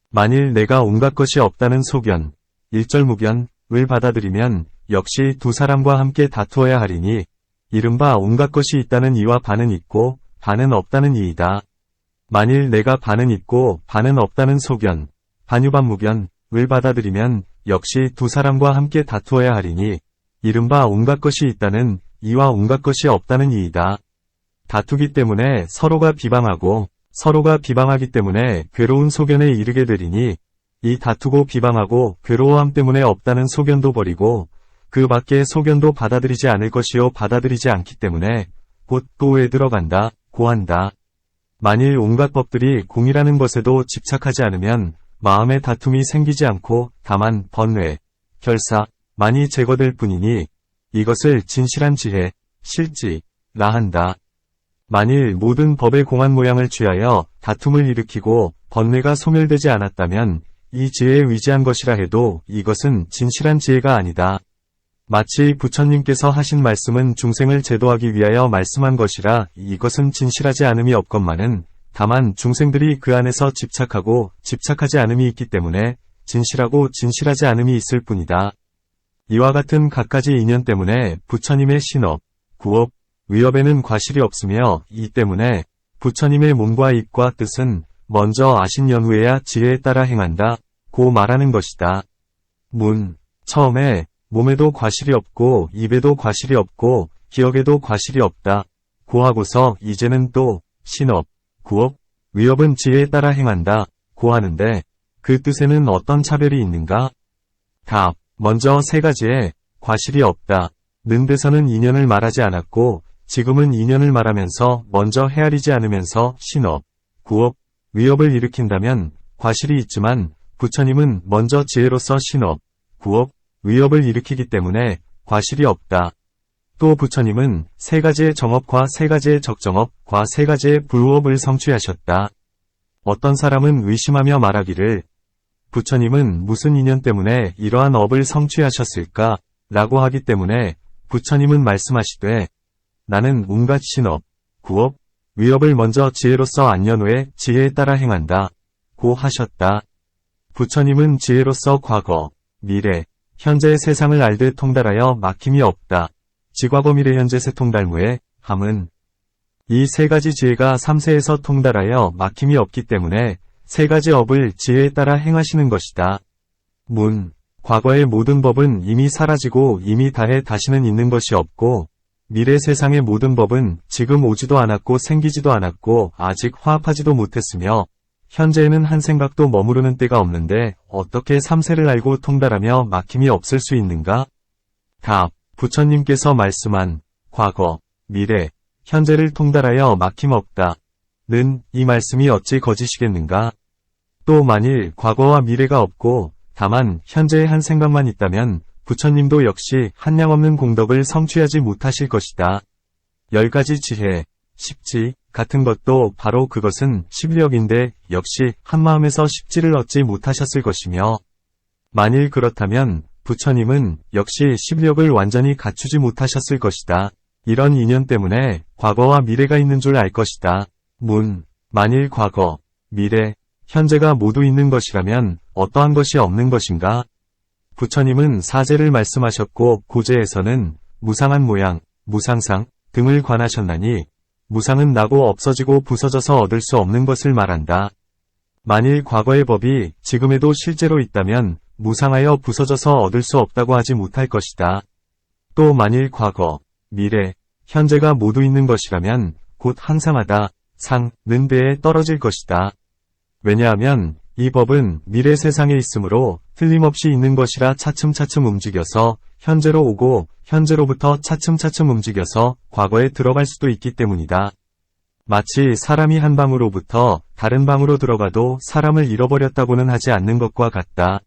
만일 내가 온갖 것이 없다는 소견, 일절무견을 받아들이면 역시 두 사람과 함께 다투어야 하리니 이른바 온갖 것이 있다는 이와 반은 있고 반은 없다는 이이다. 만일 내가 반은 있고 반은 없다는 소견, 반유반무견을 받아들이면 역시 두 사람과 함께 다투어야 하리니 이른바 온갖 것이 있다는 이와 온갖 것이 없다는 이이다. 다투기 때문에 서로가 비방하고 서로가 비방하기 때문에 괴로운 소견에 이르게 되리니 이 다투고 비방하고 괴로워함 때문에 없다는 소견도 버리고 그 밖의 소견도 받아들이지 않을 것이요 받아들이지 않기 때문에 곧 또에 들어간다, 고한다. 만일 온갖 법들이 공이라는 것에도 집착하지 않으면 마음의 다툼이 생기지 않고 다만 번뇌, 결사만이 제거될 뿐이니 이것을 진실한 지혜, 실지라 한다. 만일 모든 법의 공한 모양을 취하여 다툼을 일으키고 번뇌가 소멸되지 않았다면 이 지혜에 위지한 것이라 해도 이것은 진실한 지혜가 아니다. 마치 부처님께서 하신 말씀은 중생을 제도하기 위하여 말씀한 것이라 이것은 진실하지 않음이 없건만은 다만 중생들이 그 안에서 집착하고 집착하지 않음이 있기 때문에 진실하고 진실하지 않음이 있을 뿐이다. 이와 같은 갖가지 인연 때문에 부처님의 신업, 구업, 위업에는 과실이 없으며 이 때문에 부처님의 몸과 입과 뜻은 먼저 아신 연후에야 지혜에 따라 행한다 고 말하는 것이다. 처음에 몸에도 과실이 없고 입에도 과실이 없고 기억에도 과실이 없다 고 하고서 이제는 또 신업, 구업, 위업은 지혜에 따라 행한다 고 하는데 그 뜻에는 어떤 차별이 있는가? 답. 먼저 세 가지에 과실이 없다 는 데서는 인연을 말하지 않았고 지금은 인연을 말하면서 먼저 헤아리지 않으면서 신업, 구업, 위업을 일으킨다면 과실이 있지만 부처님은 먼저 지혜로서 신업, 구업, 위업을 일으키기 때문에 과실이 없다. 또 부처님은 세 가지의 정업과 세 가지의 적정업과 세 가지의 불우업을 성취하셨다. 어떤 사람은 의심하며 말하기를 부처님은 무슨 인연 때문에 이러한 업을 성취하셨을까? 라고 하기 때문에 부처님은 말씀하시되 나는 온갖 신업, 구업, 위업을 먼저 지혜로서 안년 후에 지혜에 따라 행한다 고 하셨다. 부처님은 지혜로서 과거, 미래, 현재의 세상을 알되 통달하여 막힘이 없다. 지과거 미래 현재 세통달무에 함은 이 세 가지 지혜가 삼세에서 통달하여 막힘이 없기 때문에 세 가지 업을 지혜에 따라 행하시는 것이다. 과거의 모든 법은 이미 사라지고 이미 다해 다시는 있는 것이 없고 미래 세상의 모든 법은 지금 오지도 않았고 생기지도 않았고 아직 화합하지도 못했으며 현재에는 한 생각도 머무르는 때가 없는데 어떻게 삼세를 알고 통달하며 막힘이 없을 수 있는가? 답. 부처님께서 말씀한 과거, 미래, 현재를 통달하여 막힘 없다 는 이 말씀이 어찌 거짓이겠는가? 또 만일 과거와 미래가 없고 다만 현재의 한 생각만 있다면 부처님도 역시 한량없는 공덕을 성취하지 못하실 것이다. 10가지 지혜, 십지 같은 것도 바로 그것은 십력인데 역시 한마음에서 십지를 얻지 못하셨을 것이며 만일 그렇다면 부처님은 역시 십력을 완전히 갖추지 못하셨을 것이다. 이런 인연 때문에 과거와 미래가 있는 줄 알 것이다. 만일 과거, 미래, 현재가 모두 있는 것이라면 어떠한 것이 없는 것인가? 부처님은 사제를 말씀하셨고 고제에서는 무상한 모양, 무상상 등을 관하셨나니 무상은 나고 없어지고 부서져서 얻을 수 없는 것을 말한다. 만일 과거의 법이 지금에도 실제로 있다면 무상하여 부서져서 얻을 수 없다고 하지 못할 것이다. 또 만일 과거, 미래, 현재가 모두 있는 것이라면 곧 항상하다, 상는 데에 떨어질 것이다. 왜냐하면 이 법은 미래 세상에 있으므로 틀림없이 있는 것이라 차츰차츰 움직여서 현재로 오고 현재로부터 차츰차츰 움직여서 과거에 들어갈 수도 있기 때문이다. 마치 사람이 한 방으로부터 다른 방으로 들어가도 사람을 잃어버렸다고는 하지 않는 것과 같다.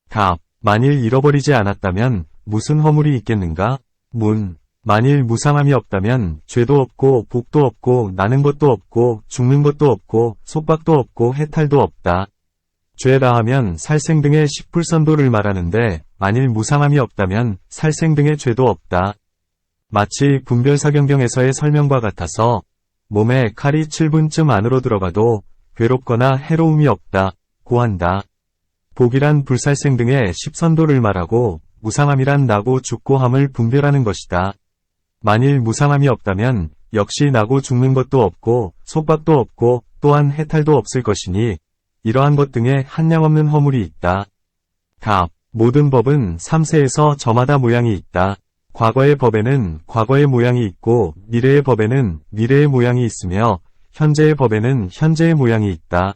답. 만일 잃어버리지 않았다면 무슨 허물이 있겠는가? 만일 무상함이 없다면 죄도 없고 복도 없고 나는 것도 없고 죽는 것도 없고 속박도 없고 해탈도 없다. 죄라 하면 살생 등의 십불선도를 말하는데 만일 무상함이 없다면 살생 등의 죄도 없다. 마치 분별사경경에서의 설명과 같아서 몸에 칼이 7분쯤 안으로 들어가도 괴롭거나 해로움이 없다 고 한다. 복이란 불살생 등의 십선도를 말하고 무상함이란 나고 죽고 함을 분별하는 것이다. 만일 무상함이 없다면 역시 나고 죽는 것도 없고 속박도 없고 또한 해탈도 없을 것이니 이러한 것 등에 한량없는 허물이 있다. 답. 모든 법은 3세에서 저마다 모양이 있다. 과거의 법에는 과거의 모양이 있고 미래의 법에는 미래의 모양이 있으며 현재의 법에는 현재의 모양이 있다.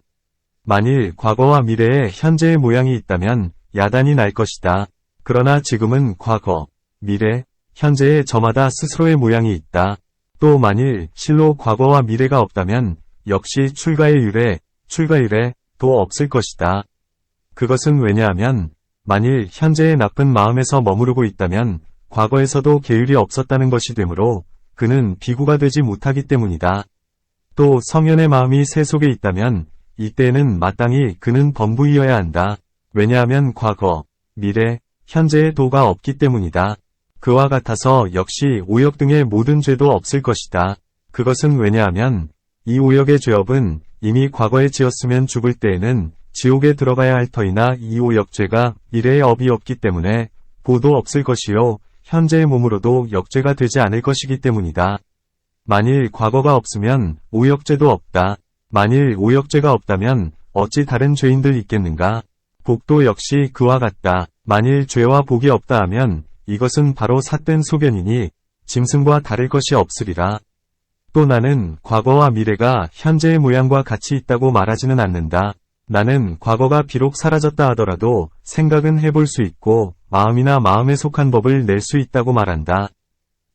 만일 과거와 미래에 현재의 모양이 있다면 야단이 날 것이다. 그러나 지금은 과거, 미래, 현재에 저마다 스스로의 모양이 있다. 또 만일 실로 과거와 미래가 없다면 역시 출가의 유래, 출가유래도 없을 것이다. 그것은 왜냐하면 만일 현재의 나쁜 마음에서 머무르고 있다면 과거에서도 계율이 없었다는 것이 되므로 그는 비구가 되지 못하기 때문이다. 또 성현의 마음이 새 속에 있다면 이때에는 마땅히 그는 범부이어야 한다. 왜냐하면 과거, 미래, 현재의 도가 없기 때문이다. 그와 같아서 역시 오역 등의 모든 죄도 없을 것이다. 그것은 왜냐하면 이 오역의 죄업은 이미 과거에 지었으면 죽을 때에는 지옥에 들어가야 할 터이나 이 오역죄가 미래의 업이 없기 때문에 보도 없을 것이요 현재의 몸으로도 역죄가 되지 않을 것이기 때문이다. 만일 과거가 없으면 오역죄도 없다. 만일 오역죄가 없다면 어찌 다른 죄인들 있겠는가? 복도 역시 그와 같다. 만일 죄와 복이 없다 하면 이것은 바로 삿된 소견이니 짐승과 다를 것이 없으리라. 또 나는 과거와 미래가 현재의 모양과 같이 있다고 말하지는 않는다. 나는 과거가 비록 사라졌다 하더라도 생각은 해볼 수 있고 마음이나 마음에 속한 법을 낼 수 있다고 말한다.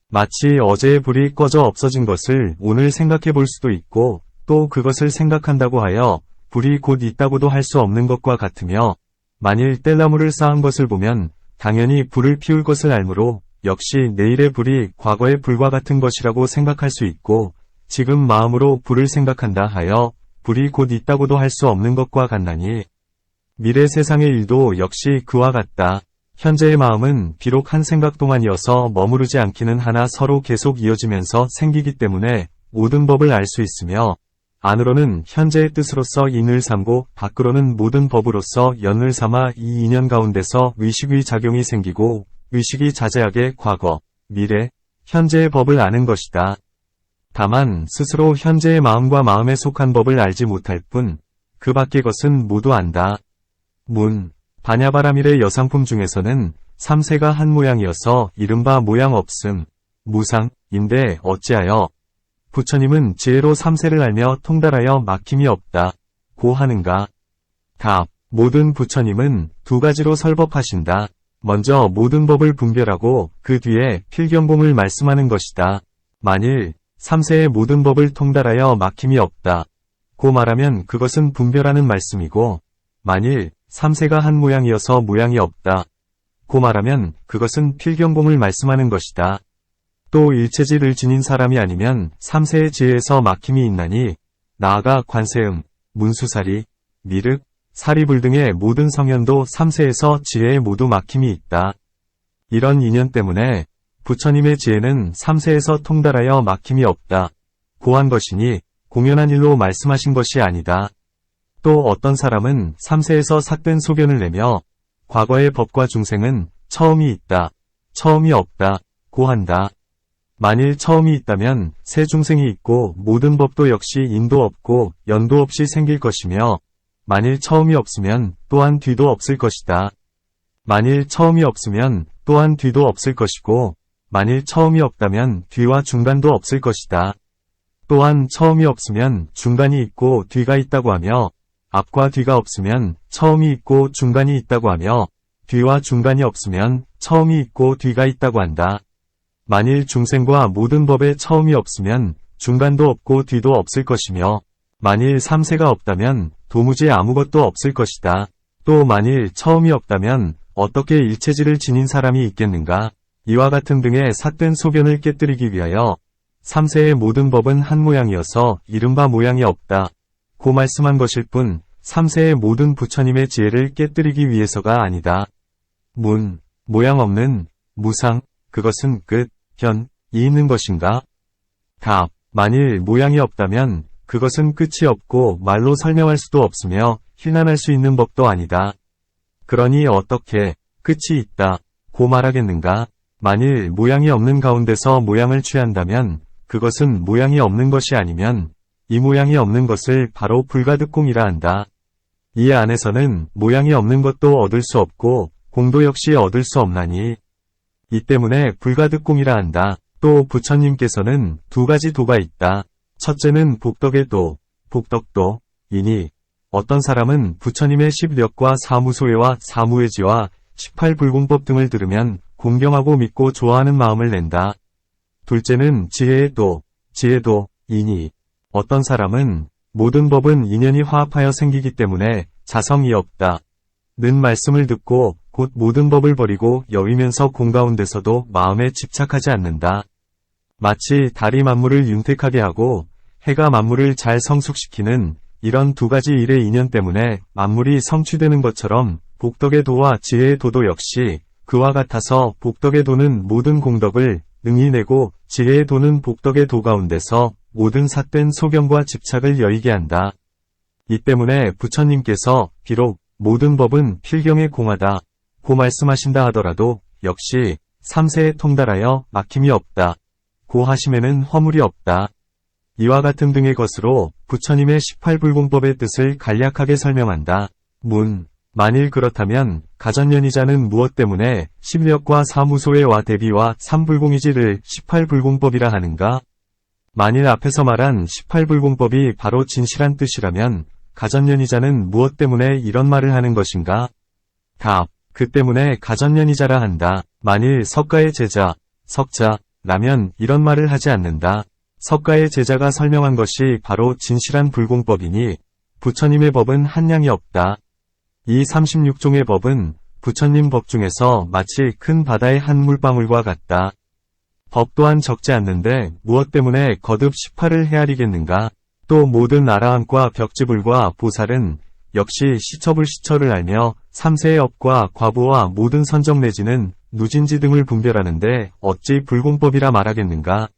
마치 어제의 불이 꺼져 없어진 것을 오늘 생각해 볼 수도 있고 또 그것을 생각한다고 하여 불이 곧 있다고도 할 수 없는 것과 같으며 만일 뗄나무를 쌓은 것을 보면 당연히 불을 피울 것을 알므로 역시 내일의 불이 과거의 불과 같은 것이라고 생각할 수 있고 지금 마음으로 불을 생각한다 하여 불이 곧 있다고도 할 수 없는 것과 같나니 미래 세상의 일도 역시 그와 같다. 현재의 마음은 비록 한 생각 동안이어서 머무르지 않기는 하나 서로 계속 이어지면서 생기기 때문에 모든 법을 알 수 있으며 안으로는 현재의 뜻으로서 인을 삼고 밖으로는 모든 법으로서 연을 삼아 이 인연 가운데서 의식의 작용이 생기고 의식이 자제하게 과거, 미래, 현재의 법을 아는 것이다. 다만 스스로 현재의 마음과 마음에 속한 법을 알지 못할 뿐 그 밖의 것은 모두 안다. 문, 바냐바라밀의 여상품 중에서는 3세가 한 모양이어서 이른바 모양 없음, 무상인데 어찌하여 부처님은 지혜로 3세를 알며 통달하여 막힘이 없다 고 하는가? 답. 모든 부처님은 두 가지로 설법하신다. 먼저 모든 법을 분별하고 그 뒤에 필경공을 말씀하는 것이다. 만일 3세의 모든 법을 통달하여 막힘이 없다 고 말하면 그것은 분별하는 말씀이고 만일 3세가 한 모양이어서 모양이 없다 고 말하면 그것은 필경공을 말씀하는 것이다. 또 일체질을 지닌 사람이 아니면 3세의 지혜에서 막힘이 있나니 나아가 관세음, 문수사리, 미륵, 사리불 등의 모든 성현도 3세에서 지혜에 모두 막힘이 있다. 이런 인연 때문에 부처님의 지혜는 3세에서 통달하여 막힘이 없다 고 한 것이니 공연한 일로 말씀하신 것이 아니다. 또 어떤 사람은 3세에서 삭된 소견을 내며 과거의 법과 중생은 처음이 있다, 처음이 없다 고 한다. 만일 처음이 있다면 새 중생이 있고 모든 법도 역시 인도 없고 연도 없이 생길 것이며 만일 처음이 없으면 또한 뒤도 없을 것이다. 만일 처음이 없으면 또한 뒤도 없을 것이고 만일 처음이 없다면 뒤와 중간도 없을 것이다. 또한 처음이 없으면 중간이 있고 뒤가 있다고 하며 앞과 뒤가 없으면 처음이 있고 중간이 있다고 하며 뒤와 중간이 없으면 처음이 있고 뒤가 있다고 한다. 만일 중생과 모든 법에 처음이 없으면 중간도 없고 뒤도 없을 것이며 만일 3세가 없다면 도무지 아무것도 없을 것이다. 또 만일 처음이 없다면 어떻게 일체질을 지닌 사람이 있겠는가? 이와 같은 등의 삿된 소견을 깨뜨리기 위하여 3세의 모든 법은 한 모양이어서 이른바 모양이 없다 고 말씀한 것일 뿐 3세의 모든 부처님의 지혜를 깨뜨리기 위해서가 아니다. 모양 없는, 무상, 그것은 끝, 변이 있는 것인가? 답. 만일 모양이 없다면 그것은 끝이 없고 말로 설명할 수도 없으며 힐난할 수 있는 법도 아니다. 그러니 어떻게 끝이 있다 고 말하겠는가? 만일 모양이 없는 가운데서 모양을 취한다면 그것은 모양이 없는 것이 아니면 이 모양이 없는 것을 바로 불가득공이라 한다. 이 안에서는 모양이 없는 것도 얻을 수 없고 공도 역시 얻을 수 없나니 이 때문에 불가득공이라 한다. 또 부처님께서는 두 가지 도가 있다. 첫째는 복덕의 도, 복덕도이니 어떤 사람은 부처님의 10력과 사무소회와 사무회지와 18불공법 등을 들으면 공경하고 믿고 좋아하는 마음을 낸다. 둘째는 지혜의 도, 지혜도이니 어떤 사람은 모든 법은 인연이 화합하여 생기기 때문에 자성이 없다. 는 말씀을 듣고 곧 모든 법을 버리고 여위면서 공 가운데서도 마음에 집착하지 않는다. 마치 달이 만물을 윤택하게 하고 해가 만물을 잘 성숙시키는 이런 두 가지 일의 인연 때문에 만물이 성취되는 것처럼 복덕의 도와 지혜의 도도 역시 그와 같아서 복덕의 도는 모든 공덕을 능히 내고 지혜의 도는 복덕의 도 가운데서 모든 삿된 소견과 집착을 여의게 한다. 이 때문에 부처님께서 비록 모든 법은 필경에 공하다 고 말씀하신다 하더라도 역시 3세에 통달하여 막힘이 없다 고 하심에는 허물이 없다. 이와 같은 등의 것으로 부처님의 18불공법의 뜻을 간략하게 설명한다. 만일 그렇다면 가전연이자는 무엇 때문에 10력과 사무소회와 대비와 3불공이지를 18불공법이라 하는가? 만일 앞에서 말한 18불공법이 바로 진실한 뜻이라면 가전연이자는 무엇 때문에 이런 말을 하는 것인가? 답. 그 때문에 가전연이자라 한다. 만일 석가의 제자, 석자라면 이런 말을 하지 않는다. 석가의 제자가 설명한 것이 바로 진실한 불공법이니 부처님의 법은 한량이 없다. 이 36종의 법은 부처님 법 중에서 마치 큰 바다의 한 물방울과 같다. 법 또한 적지 않는데 무엇 때문에 거듭 18을 헤아리겠는가? 또 모든 아라함과 벽지불과 보살은 역시 시처불시처를 알며 3세의 업과 과보와 모든 선정 내지는 누진지 등을 분별하는데 어찌 불공법이라 말하겠는가?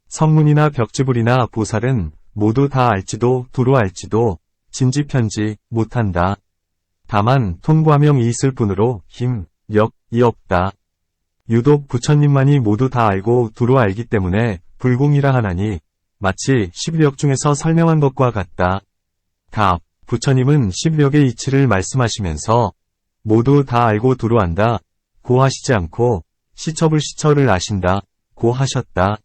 성문이나 벽지불이나 보살은 모두 다 알지도 두루 알지도 진지편지 못한다. 다만 통과명이 있을 뿐으로 힘, 력이 없다. 유독 부처님만이 모두 다 알고 두루 알기 때문에 불공이라 하나니 마치 10력 중에서 설명한 것과 같다. 답. 부처님은 10력의 이치를 말씀하시면서 모두 다 알고 두루 안다 고 하시지 않고 시처불시처를 아신다 고 하셨다.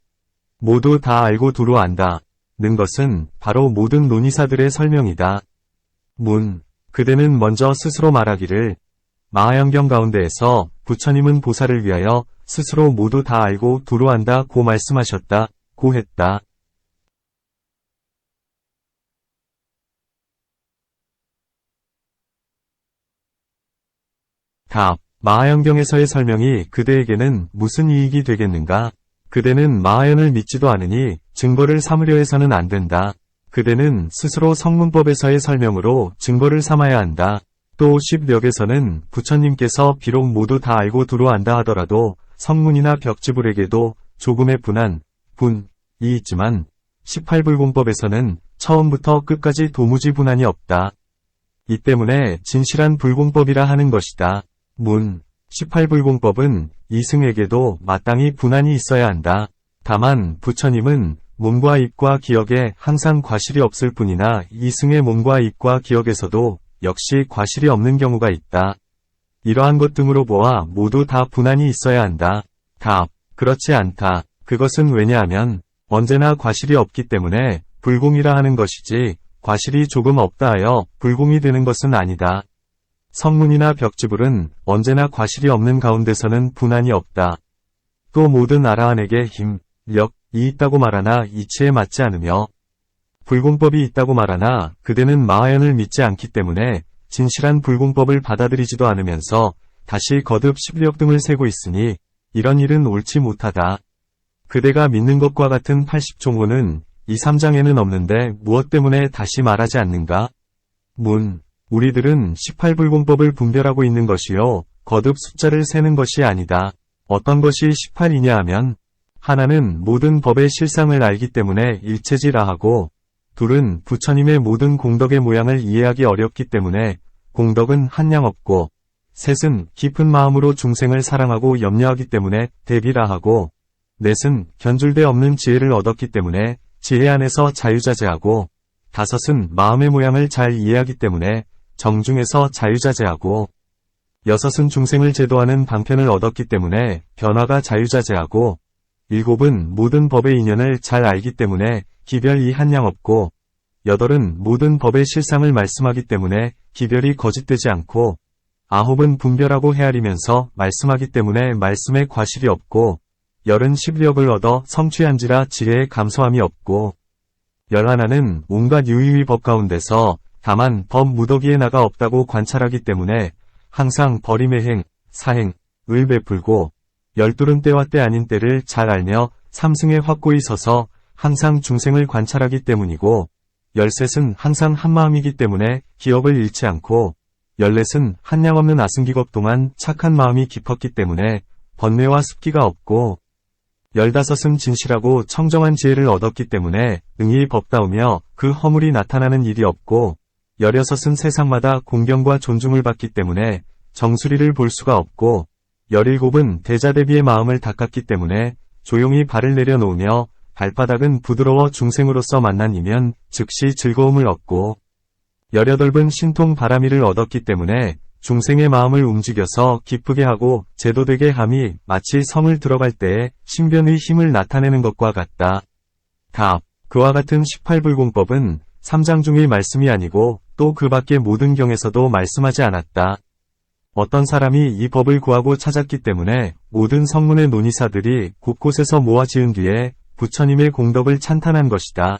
모두 다 알고 두루 안다 는 것은 바로 모든 논의사들의 설명이다. 그대는 먼저 스스로 말하기를 마하연경 가운데에서 부처님은 보살을 위하여 스스로 모두 다 알고 두루 안다 고 말씀하셨다 고 했다. 답. 마하연경에서의 설명이 그대에게는 무슨 이익이 되겠는가? 그대는 마하연을 믿지도 않으니 증거를 삼으려 해서는 안 된다. 그대는 스스로 성문법에서의 설명으로 증거를 삼아야 한다. 또 10력에서는 부처님께서 비록 모두 다 알고 두루 안다 하더라도 성문이나 벽지불에게도 조금의 분이 있지만 18불공법에서는 처음부터 끝까지 도무지 분한이 없다. 이 때문에 진실한 불공법이라 하는 것이다. 18불공법은 이승에게도 마땅히 분한이 있어야 한다. 다만 부처님은 몸과 입과 기억에 항상 과실이 없을 뿐이나 이승의 몸과 입과 기억에서도 역시 과실이 없는 경우가 있다. 이러한 것 등으로 보아 모두 다 분한이 있어야 한다. 답. 그렇지 않다. 그것은 왜냐하면 언제나 과실이 없기 때문에 불공이라 하는 것이지 과실이 조금 없다 하여 불공이 되는 것은 아니다. 성문이나 벽지불은 언제나 과실이 없는 가운데서는 분한이 없다. 또 모든 아라한에게 힘, 력이 있다고 말하나 이치에 맞지 않으며 불공법이 있다고 말하나 그대는 마하연을 믿지 않기 때문에 진실한 불공법을 받아들이지도 않으면서 다시 거듭 10력 등을 세고 있으니 이런 일은 옳지 못하다. 그대가 믿는 것과 같은 80종호는 이 3장에는 없는데 무엇 때문에 다시 말하지 않는가? 우리들은 18불공법을 분별하고 있는 것이요, 거듭 숫자를 세는 것이 아니다. 어떤 것이 18이냐 하면, 하나는 모든 법의 실상을 알기 때문에 일체지라 하고, 둘은 부처님의 모든 공덕의 모양을 이해하기 어렵기 때문에 공덕은 한량 없고, 셋은 깊은 마음으로 중생을 사랑하고 염려하기 때문에 대비라 하고, 넷은 견줄대 없는 지혜를 얻었기 때문에 지혜 안에서 자유자재하고, 다섯은 마음의 모양을 잘 이해하기 때문에 정중에서 자유자재하고, 여섯은 중생을 제도하는 방편을 얻었기 때문에 변화가 자유자재하고, 일곱은 모든 법의 인연을 잘 알기 때문에 기별이 한량 없고, 여덟은 모든 법의 실상을 말씀하기 때문에 기별이 거짓되지 않고, 아홉은 분별하고 헤아리면서 말씀하기 때문에 말씀에 과실이 없고, 열은 십력을 얻어 성취한지라 지혜에 감소함이 없고, 열하나는 온갖 유의의 법 가운데서 다만 법 무더기에 나가 없다고 관찰하기 때문에 항상 버림의 행, 사행을 베풀고, 열둘은 때와 때 아닌 때를 잘 알며 삼승에 확고히 서서 항상 중생을 관찰하기 때문이고, 열셋은 항상 한마음이기 때문에 기억을 잃지 않고, 열넷은 한량 없는 아승기겁 동안 착한 마음이 깊었기 때문에 번뇌와 습기가 없고, 열다섯은 진실하고 청정한 지혜를 얻었기 때문에 응이 법다우며 그 허물이 나타나는 일이 없고, 열여섯은 세상마다 공경과 존중을 받기 때문에 정수리를 볼 수가 없고, 열일곱은 대자대비의 마음을 닦았기 때문에 조용히 발을 내려놓으며 발바닥은 부드러워 중생으로서 만난이면 즉시 즐거움을 얻고, 열여덟은 신통 바라미를 얻었기 때문에 중생의 마음을 움직여서 기쁘게 하고 제도되게 함이 마치 성을 들어갈 때에 신변의 힘을 나타내는 것과 같다. 답. 그와 같은 18불공법은 3장 중의 말씀이 아니고 또 그 밖의 모든 경에서도 말씀하지 않았다. 어떤 사람이 이 법을 구하고 찾았기 때문에 모든 성문의 논의사들이 곳곳에서 모아 지은 뒤에 부처님의 공덕을 찬탄한 것이다.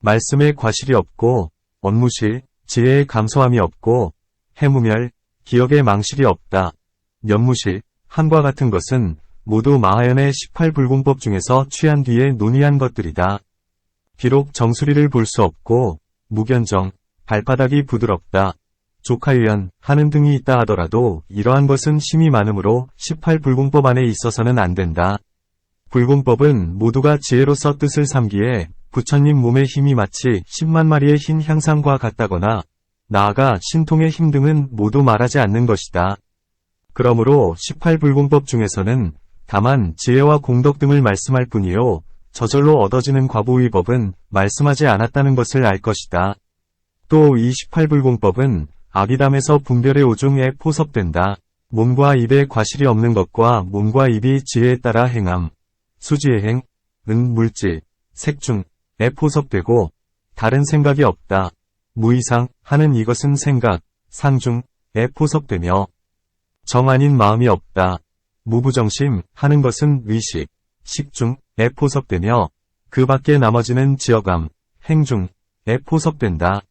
말씀에 과실이 없고, 언무실, 지혜에 감소함이 없고, 해무멸, 기억에 망실이 없다. 연무실, 한과 같은 것은 모두 마하연의 18불공법 중에서 취한 뒤에 논의한 것들이다. 비록 정수리를 볼 수 없고, 무견정, 발바닥이 부드럽다, 조카유연 하는 등이 있다 하더라도 이러한 것은 심이 많으므로 18불공법 안에 있어서는 안 된다. 불공법은 모두가 지혜로서 뜻을 삼기에 부처님 몸의 힘이 마치 10만 마리의 흰 향상과 같다거나 나아가 신통의 힘 등은 모두 말하지 않는 것이다. 그러므로 18불공법 중에서는 다만 지혜와 공덕 등을 말씀할 뿐이요, 저절로 얻어지는 과보의 법은 말씀하지 않았다는 것을 알 것이다. 또 이 18불공법은 아비담에서 분별의 오중에 포섭된다. 몸과 입에 과실이 없는 것과 몸과 입이 지혜에 따라 행함, 수지의 행, 물질, 색중에 포섭되고 다른 생각이 없다. 무이상 하는 이것은 생각, 상중에 포섭되며 정 아닌 마음이 없다. 무부정심 하는 것은 의식, 식중에 포섭되며 그 밖에 나머지는 지어감, 행중에 포섭된다.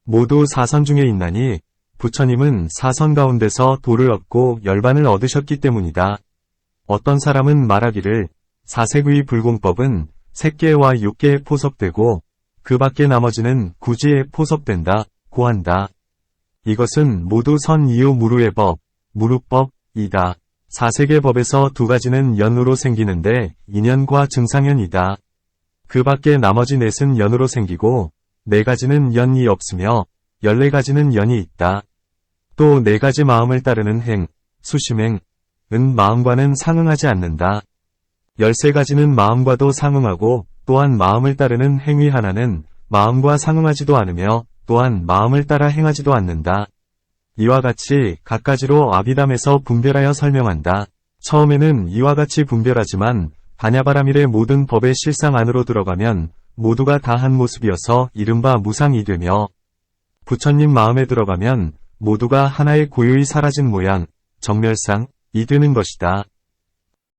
모두 사선 중에 있나니 부처님은 사선 가운데서 도를 얻고 열반을 얻으셨기 때문이다. 어떤 사람은 말하기를 사색의 불공법은 색계와 육계에 포섭되고 그 밖에 나머지는 구지에 포섭된다고 한다. 이것은 모두 선 이유 무루의 법, 무루법이다. 사색의 법에서 두 가지는 연으로 생기는데 인연과 증상연이다. 그 밖에 나머지 넷은 연으로 생기고 네 가지는 연이 없으며 14가지는 연이 있다. 또 네 가지 마음을 따르는 행, 수심행은 마음과는 상응하지 않는다. 13가지는 마음과도 상응하고 또한 마음을 따르는 행위 하나는 마음과 상응하지도 않으며 또한 마음을 따라 행하지도 않는다. 이와 같이 각가지로 아비담에서 분별하여 설명한다. 처음에는 이와 같이 분별하지만 반야바라밀의 모든 법의 실상 안으로 들어가면 모두가 다 한 모습이어서 이른바 무상이 되며 부처님 마음에 들어가면 모두가 하나의 고유히 사라진 모양, 정멸상이 되는 것이다.